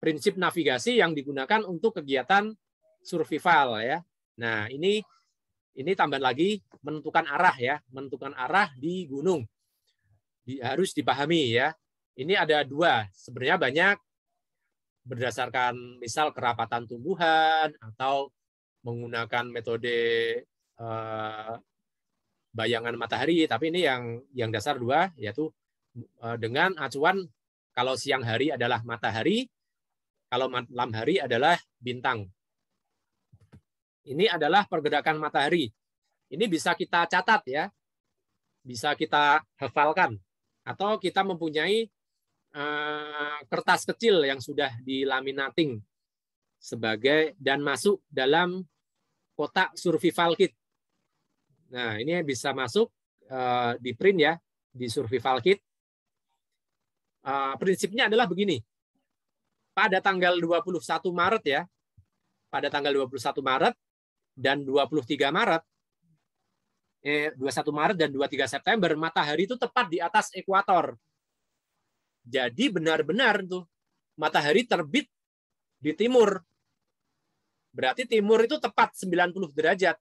prinsip navigasi yang digunakan untuk kegiatan survival ya. Nah, ini tambahan lagi menentukan arah ya, menentukan arah di gunung. Harus dipahami ya. Ini ada 2, sebenarnya banyak berdasarkan misal kerapatan tumbuhan atau menggunakan metode bayangan matahari, tapi ini yang dasar 2, yaitu dengan acuan kalau siang hari adalah matahari, kalau malam hari adalah bintang. Ini adalah pergerakan matahari. Ini bisa kita catat ya, bisa kita hafalkan, atau kita mempunyai kertas kecil yang sudah dilaminating dan masuk dalam kotak survival kit. Nah, ini bisa masuk di print ya, di survival kit. Prinsipnya adalah begini. Pada tanggal 21 Maret ya, pada tanggal 21 Maret dan 23 Maret, 21 Maret dan 23 September, matahari itu tepat di atas ekuator. Jadi benar-benar tuh matahari terbit di timur. Berarti timur itu tepat 90 derajat.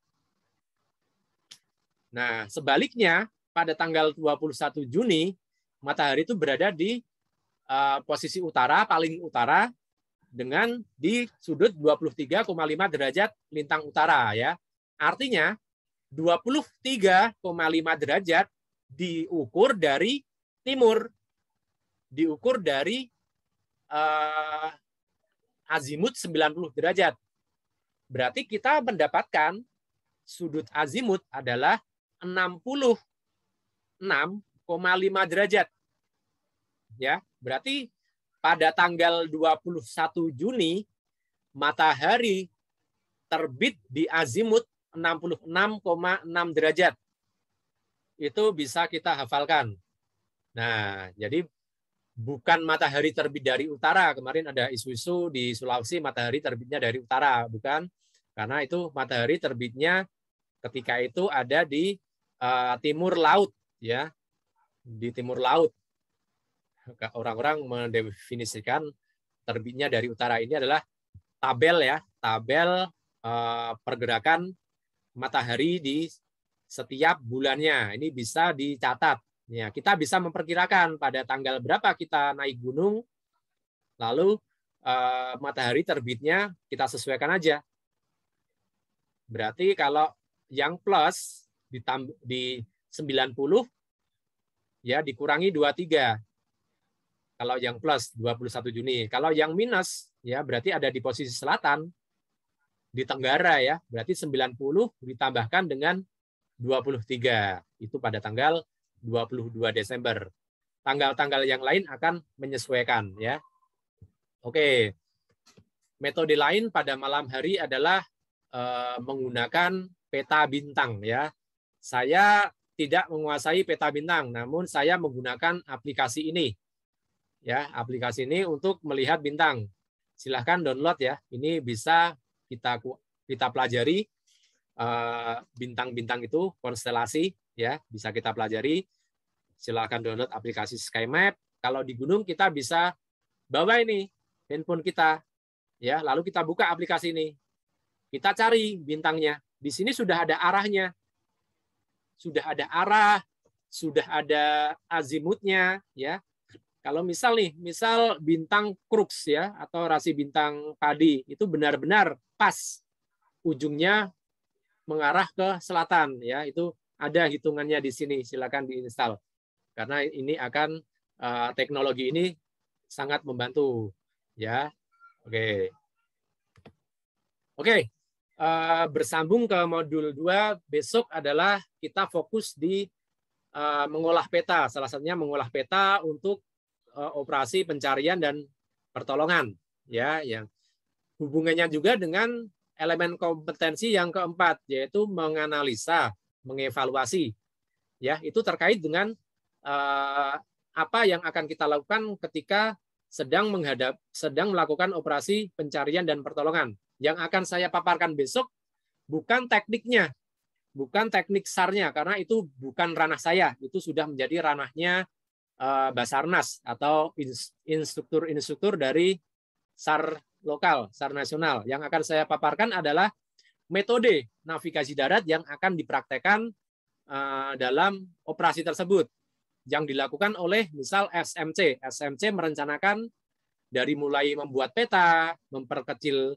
Nah, sebaliknya pada tanggal 21 Juni, matahari itu berada di posisi utara, paling utara, dengan di sudut 23,5 derajat lintang utara ya. Artinya 23,5 derajat diukur dari timur, diukur dari azimut 90 derajat. Berarti kita mendapatkan sudut azimut adalah 66,5 derajat. Ya, berarti pada tanggal 21 Juni matahari terbit di azimut 66,6 derajat. Itu bisa kita hafalkan. Nah, jadi bukan matahari terbit dari utara. Kemarin ada isu-isu di Sulawesi matahari terbitnya dari utara, bukan. Karena itu matahari terbitnya ketika itu ada di timur laut ya. Di timur laut. Orang-orang mendefinisikan terbitnya dari utara. Ini adalah tabel ya, tabel pergerakan matahari di setiap bulannya. Ini bisa dicatat. Ya, kita bisa memperkirakan pada tanggal berapa kita naik gunung, lalu matahari terbitnya kita sesuaikan aja. Berarti kalau yang plus di 90 ya dikurangi 23. Kalau yang plus 21 Juni. Kalau yang minus ya berarti ada di posisi selatan di Tenggara ya. Berarti 90 ditambahkan dengan 23. Itu pada tanggal 22 Desember. tanggal-tanggal yang lain akan menyesuaikan ya. Oke. Metode lain pada malam hari adalah menggunakan peta bintang ya. Saya tidak menguasai peta bintang, namun saya menggunakan aplikasi ini. Ya, aplikasi ini untuk melihat bintang. Silahkan download ya. Ini bisa kita pelajari bintang-bintang itu, konstelasi ya, bisa kita pelajari. Silahkan download aplikasi SkyMap. Kalau di gunung kita bisa bawa ini handphone kita ya, lalu kita buka aplikasi ini. Kita cari bintangnya. Di sini sudah ada arahnya. Sudah ada arah, sudah ada azimutnya ya. Kalau misal nih, misal bintang Crux ya atau rasi bintang padi itu benar-benar pas ujungnya mengarah ke selatan ya, itu ada hitungannya di sini, silakan diinstal. Karena ini akan teknologi ini sangat membantu ya. Oke. Oke. Bersambung ke modul 2, besok adalah kita fokus di mengolah peta, salah satunya mengolah peta untuk operasi pencarian dan pertolongan ya, yang hubungannya juga dengan elemen kompetensi yang keempat, yaitu menganalisa, mengevaluasi ya, itu terkait dengan apa yang akan kita lakukan ketika sedang melakukan operasi pencarian dan pertolongan. Yang akan saya paparkan besok bukan tekniknya, bukan teknik SAR-nya, karena itu bukan ranah saya, itu sudah menjadi ranahnya Basarnas atau instruktur-instruktur dari SAR lokal, SAR nasional. Yang akan saya paparkan adalah metode navigasi darat yang akan dipraktekkan dalam operasi tersebut, yang dilakukan oleh misal SMC. SMC merencanakan dari mulai membuat peta, memperkecil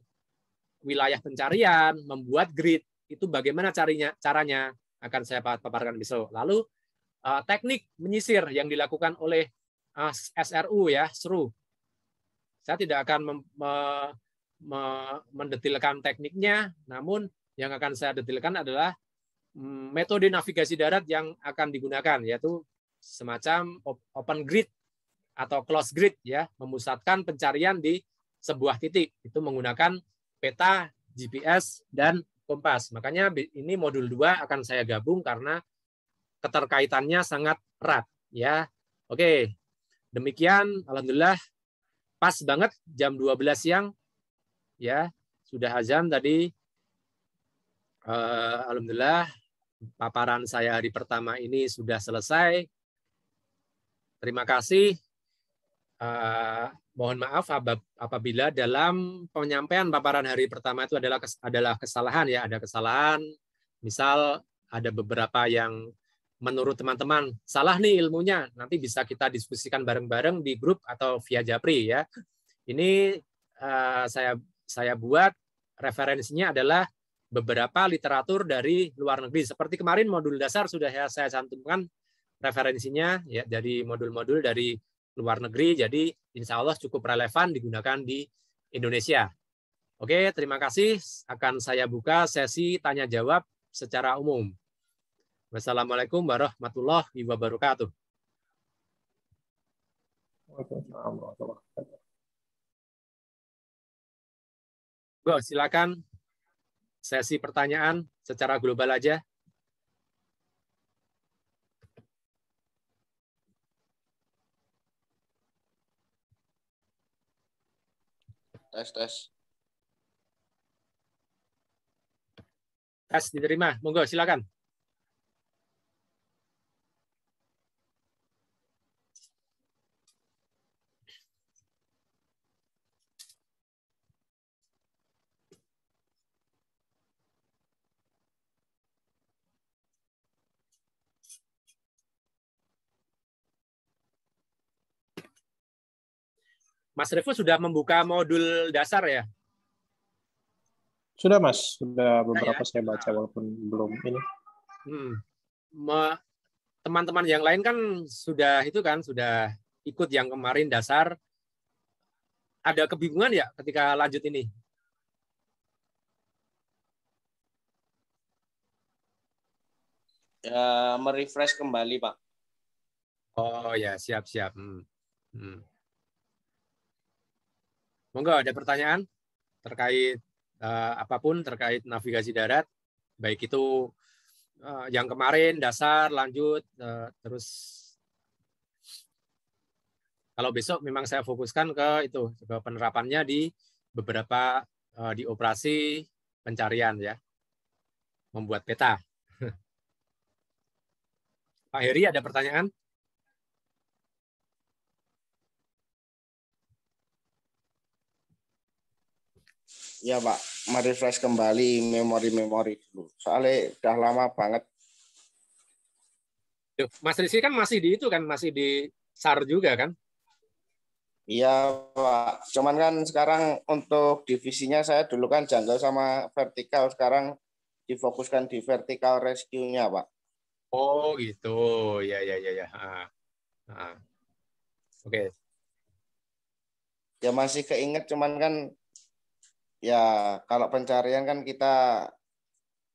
wilayah pencarian, membuat grid, itu bagaimana caranya akan saya paparkan besok. Lalu teknik menyisir yang dilakukan oleh SRU ya, SRU. Saya tidak akan mendetilkan tekniknya, namun yang akan saya detilkan adalah metode navigasi darat yang akan digunakan, yaitu semacam open grid atau close grid ya, memusatkan pencarian di sebuah titik, itu menggunakan peta, GPS, dan kompas. Makanya ini modul 2 akan saya gabung karena keterkaitannya sangat erat ya. Oke. Demikian, alhamdulillah pas banget jam 12 siang ya, sudah azan tadi. Alhamdulillah paparan saya hari pertama ini sudah selesai. Terima kasih. Mohon maaf apabila dalam penyampaian paparan hari pertama itu adalah kesalahan ya, ada kesalahan. Misal ada beberapa yang menurut teman-teman salah nih ilmunya, nanti bisa kita diskusikan bareng-bareng di grup atau via Japri ya. Ini saya buat referensinya adalah beberapa literatur dari luar negeri. Seperti kemarin modul dasar sudah saya cantumkan referensinya ya, dari modul-modul dari luar negeri, jadi insya Allah cukup relevan digunakan di Indonesia. Oke, terima kasih. Akan saya buka sesi tanya-jawab secara umum. Wassalamualaikum warahmatullahi wabarakatuh. Silakan sesi pertanyaan secara global aja. Tes. Tes diterima. Monggo, silakan. Mas Revo sudah membuka modul dasar ya? Sudah Mas, sudah beberapa ya? Saya baca walaupun belum ini. Teman-teman yang lain kan sudah ikut yang kemarin dasar. Ada kebingungan ya ketika lanjut ini? Ya, merefresh kembali Pak. Oh ya, siap-siap. Monggo, ada pertanyaan terkait apapun terkait navigasi darat, baik itu yang kemarin, dasar, lanjut, terus kalau besok memang saya fokuskan ke itu, ke penerapannya di beberapa di operasi pencarian ya, membuat peta. Pak Heri ada pertanyaan? Ya Pak, merefresh kembali memori-memori dulu. Soalnya udah lama banget. Mas Rizky kan masih di itu kan, masih di SAR juga kan? Iya Pak, cuman kan sekarang untuk divisinya saya dulu kan jungle sama vertikal, sekarang difokuskan di vertikal rescue-nya Pak. Oh gitu, ya. Oke. Ya masih keinget, cuman kan ya kalau pencarian kan kita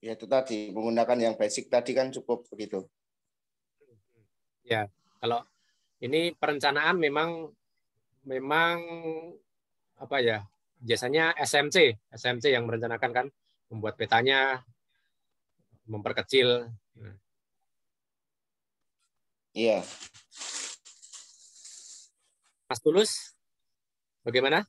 ya itu tadi menggunakan yang basic tadi kan cukup begitu. Ya, kalau ini perencanaan memang apa ya? Biasanya SMC yang merencanakan kan, membuat petanya, memperkecil. Iya. Mas Tulus, bagaimana?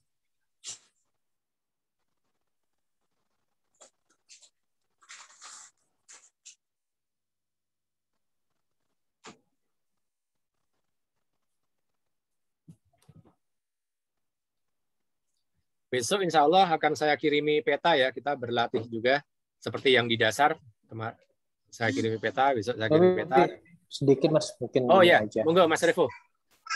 Besok insya Allah akan saya kirimi peta ya, kita berlatih juga seperti yang di dasar. Saya kirimi peta, besok saya kirimi peta. Sedikit Mas, mungkin Oh ya, aja. monggo Mas Revo.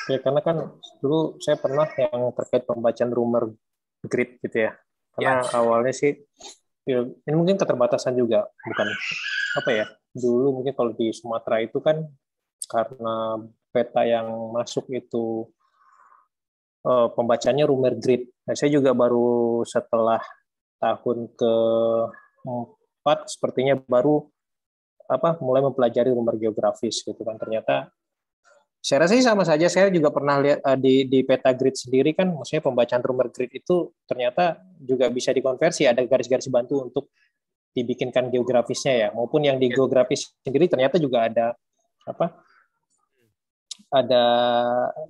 Ya, karena kan dulu saya pernah yang terkait pembacaan rumor grid gitu ya. Karena awalnya sih, ya, ini mungkin keterbatasan juga, bukan apa ya. Dulu mungkin kalau di Sumatera itu kan karena peta yang masuk itu pembacanya rumor grid. Nah, saya juga baru setelah tahun ke-4 sepertinya baru mulai mempelajari rumor geografis gitu kan. Ternyata saya rasa sih sama saja. Saya juga pernah lihat di peta grid sendiri kan, maksudnya pembacaan rumor grid itu ternyata juga bisa dikonversi, ada garis-garis bantu untuk dibikinkan geografisnya ya, maupun yang di geografis sendiri ternyata juga ada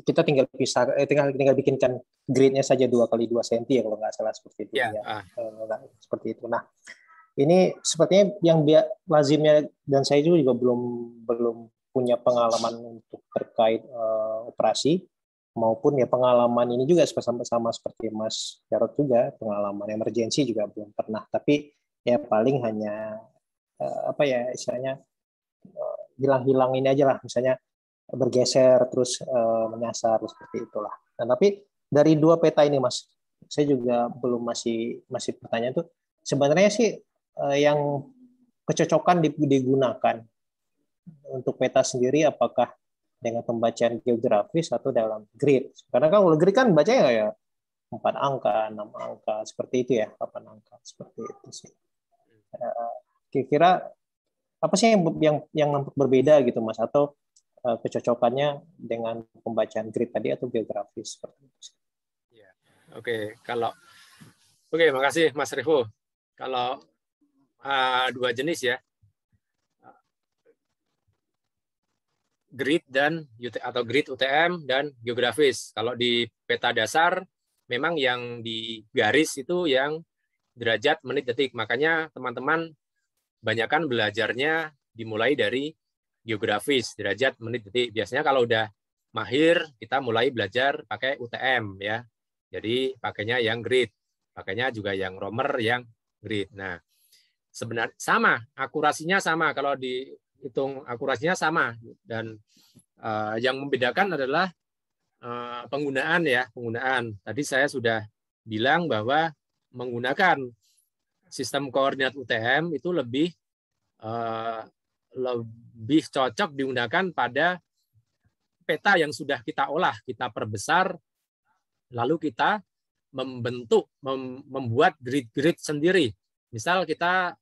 kita tinggal tinggal bikinkan gridnya saja 2x2 cm ya kalau nggak salah seperti itu seperti itu. Nah, ini sepertinya yang lazimnya, dan saya juga belum punya pengalaman untuk terkait operasi, maupun ya pengalaman ini juga sama seperti Mas Jarod juga, pengalaman emergensi juga belum pernah, tapi ya paling hanya istilahnya hilang ini aja lah, misalnya bergeser terus menyasar seperti itulah. Nah, tapi dari dua peta ini Mas, saya juga belum masih pertanyaan tuh sebenarnya sih yang kecocokan digunakan untuk peta sendiri, apakah dengan pembacaan geografis atau dalam grid? Karena kan kalau grid kan bacanya ya 4 angka, 6 angka seperti itu ya, 8 angka seperti itu sih. Kira-kira apa sih yang berbeda gitu Mas, atau kecocokannya dengan pembacaan grid tadi atau geografis seperti itu? Ya, oke, makasih Mas Revo. Kalau dua jenis ya, grid atau grid UTM dan geografis. Kalau di peta dasar memang yang di garis itu yang derajat, menit, detik. Makanya teman-teman banyakkan belajarnya dimulai dari geografis, derajat, menit, detik. Biasanya kalau udah mahir, kita mulai belajar pakai UTM ya. Jadi pakainya yang grid, pakainya juga yang romer yang grid. Nah, sebenarnya sama, akurasinya sama, kalau dihitung akurasinya sama, dan yang membedakan adalah penggunaan. Tadi saya sudah bilang bahwa menggunakan sistem koordinat UTM itu lebih cocok digunakan pada peta yang sudah kita olah, kita perbesar, lalu kita membuat grid-grid sendiri. Misal kita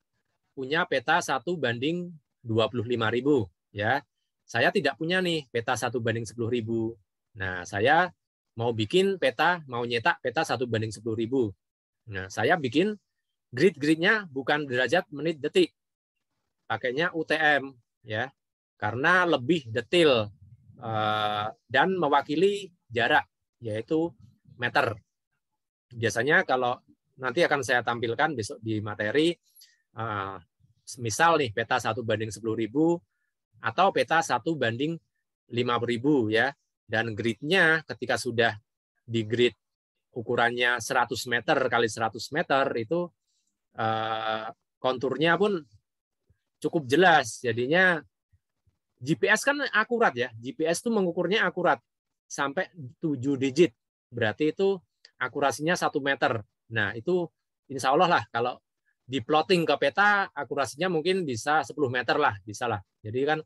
punya peta 1:25.000 ya. saya tidak punya nih peta 1/10.000. Nah, saya mau bikin peta, mau nyetak peta 1/10.000. Nah, saya bikin grid-gridnya bukan derajat, menit, detik. Pakainya UTM, ya, karena lebih detail dan mewakili jarak, yaitu meter. Biasanya kalau nanti akan saya tampilkan besok di materi, misal nih peta 1/10.000 atau peta 1/50.000 ya, dan gridnya ketika sudah di grid ukurannya 100 meter kali 100 meter itu konturnya pun cukup jelas. Jadinya GPS kan akurat ya, GPS itu mengukurnya akurat sampai 7 digit, berarti itu akurasinya 1 meter. Nah itu insya Allah lah kalau di plotting ke peta akurasinya mungkin bisa 10 meter lah, bisa lah. Jadi kan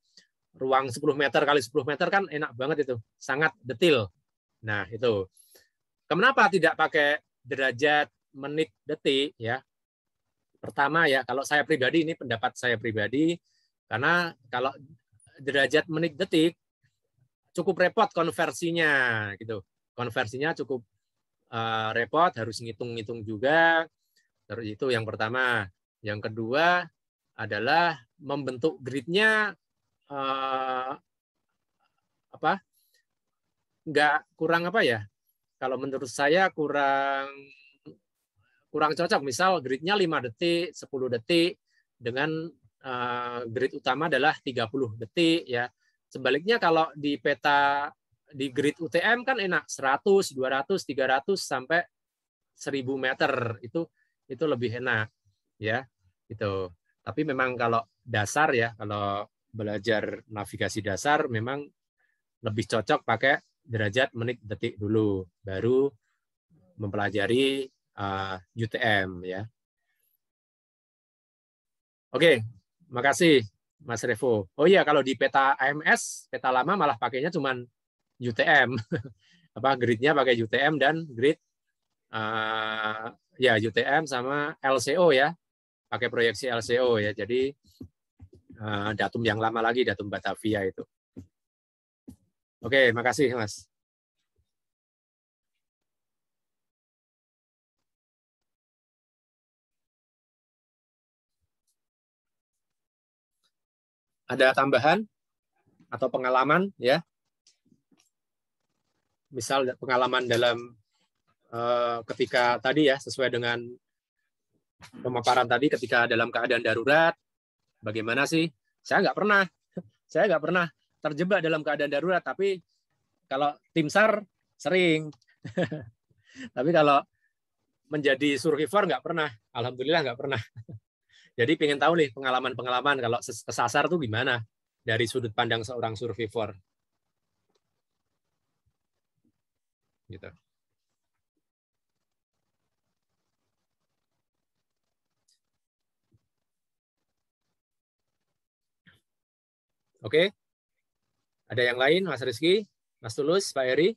ruang 10 meter kali 10 meter kan enak banget itu, sangat detail. Nah itu. Kenapa tidak pakai derajat, menit, detik ya? Pertama ya, kalau saya pribadi, ini pendapat saya pribadi, karena kalau derajat, menit, detik cukup repot konversinya gitu. Konversinya cukup repot, harus ngitung-ngitung juga. Terus itu yang pertama. Yang kedua adalah membentuk gridnya kurang apa ya? Kalau menurut saya kurang cocok. Misal gridnya 5 detik, 10 detik dengan grid utama adalah 30 detik ya. Sebaliknya kalau di peta di grid UTM kan enak 100, 200, 300 sampai 1000 meter itu lebih enak ya. Itu. Tapi memang kalau dasar ya, kalau belajar navigasi dasar memang lebih cocok pakai derajat, menit, detik dulu, baru mempelajari UTM ya. Oke, makasih Mas Revo. Oh iya, kalau di peta AMS, peta lama malah pakainya cuman UTM. Gridnya pakai UTM dan grid ya UTM sama LCO ya. Pakai proyeksi LCO ya. Jadi datum yang lama lagi, datum Batavia itu. Oke, makasih Mas. Ada tambahan atau pengalaman ya? Misal pengalaman dalam ketika tadi ya, sesuai dengan pemaparan tadi, ketika dalam keadaan darurat, bagaimana sih? Saya nggak pernah terjebak dalam keadaan darurat, tapi kalau tim SAR sering. Tapi kalau menjadi survivor nggak pernah. Alhamdulillah nggak pernah. Jadi pengen tahu nih pengalaman-pengalaman kalau kesasar tuh gimana dari sudut pandang seorang survivor. Gitu. Oke. Ada yang lain, Mas Rizky, Mas Tulus, Pak Eri?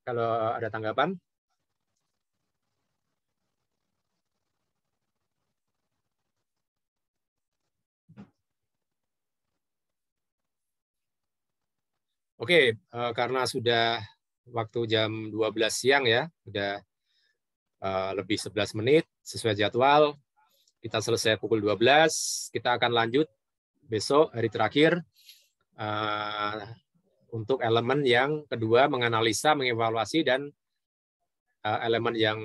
Kalau ada tanggapan? Oke, karena sudah waktu jam 12 siang ya, sudah lebih 11 menit sesuai jadwal. Kita selesai pukul 12, kita akan lanjut besok hari terakhir untuk elemen yang kedua, menganalisa, mengevaluasi, dan elemen yang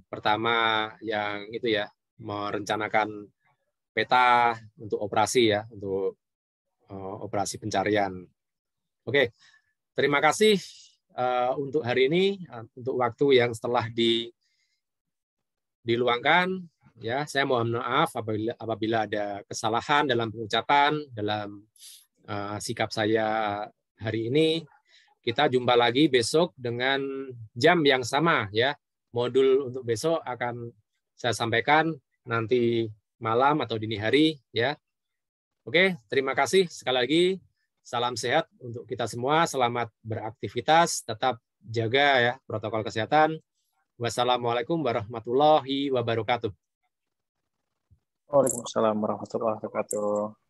pertama yang itu ya, merencanakan peta untuk operasi ya, untuk operasi pencarian. Oke, terima kasih untuk hari ini, untuk waktu yang setelah diluangkan. Ya, saya mohon maaf apabila ada kesalahan dalam pengucapan, dalam sikap saya hari ini. Kita jumpa lagi besok dengan jam yang sama ya. Modul untuk besok akan saya sampaikan nanti malam atau dini hari ya. Oke, terima kasih sekali lagi. Salam sehat untuk kita semua. Selamat beraktivitas, tetap jaga ya protokol kesehatan. Wassalamualaikum warahmatullahi wabarakatuh. Waalaikumsalam warahmatullahi wabarakatuh.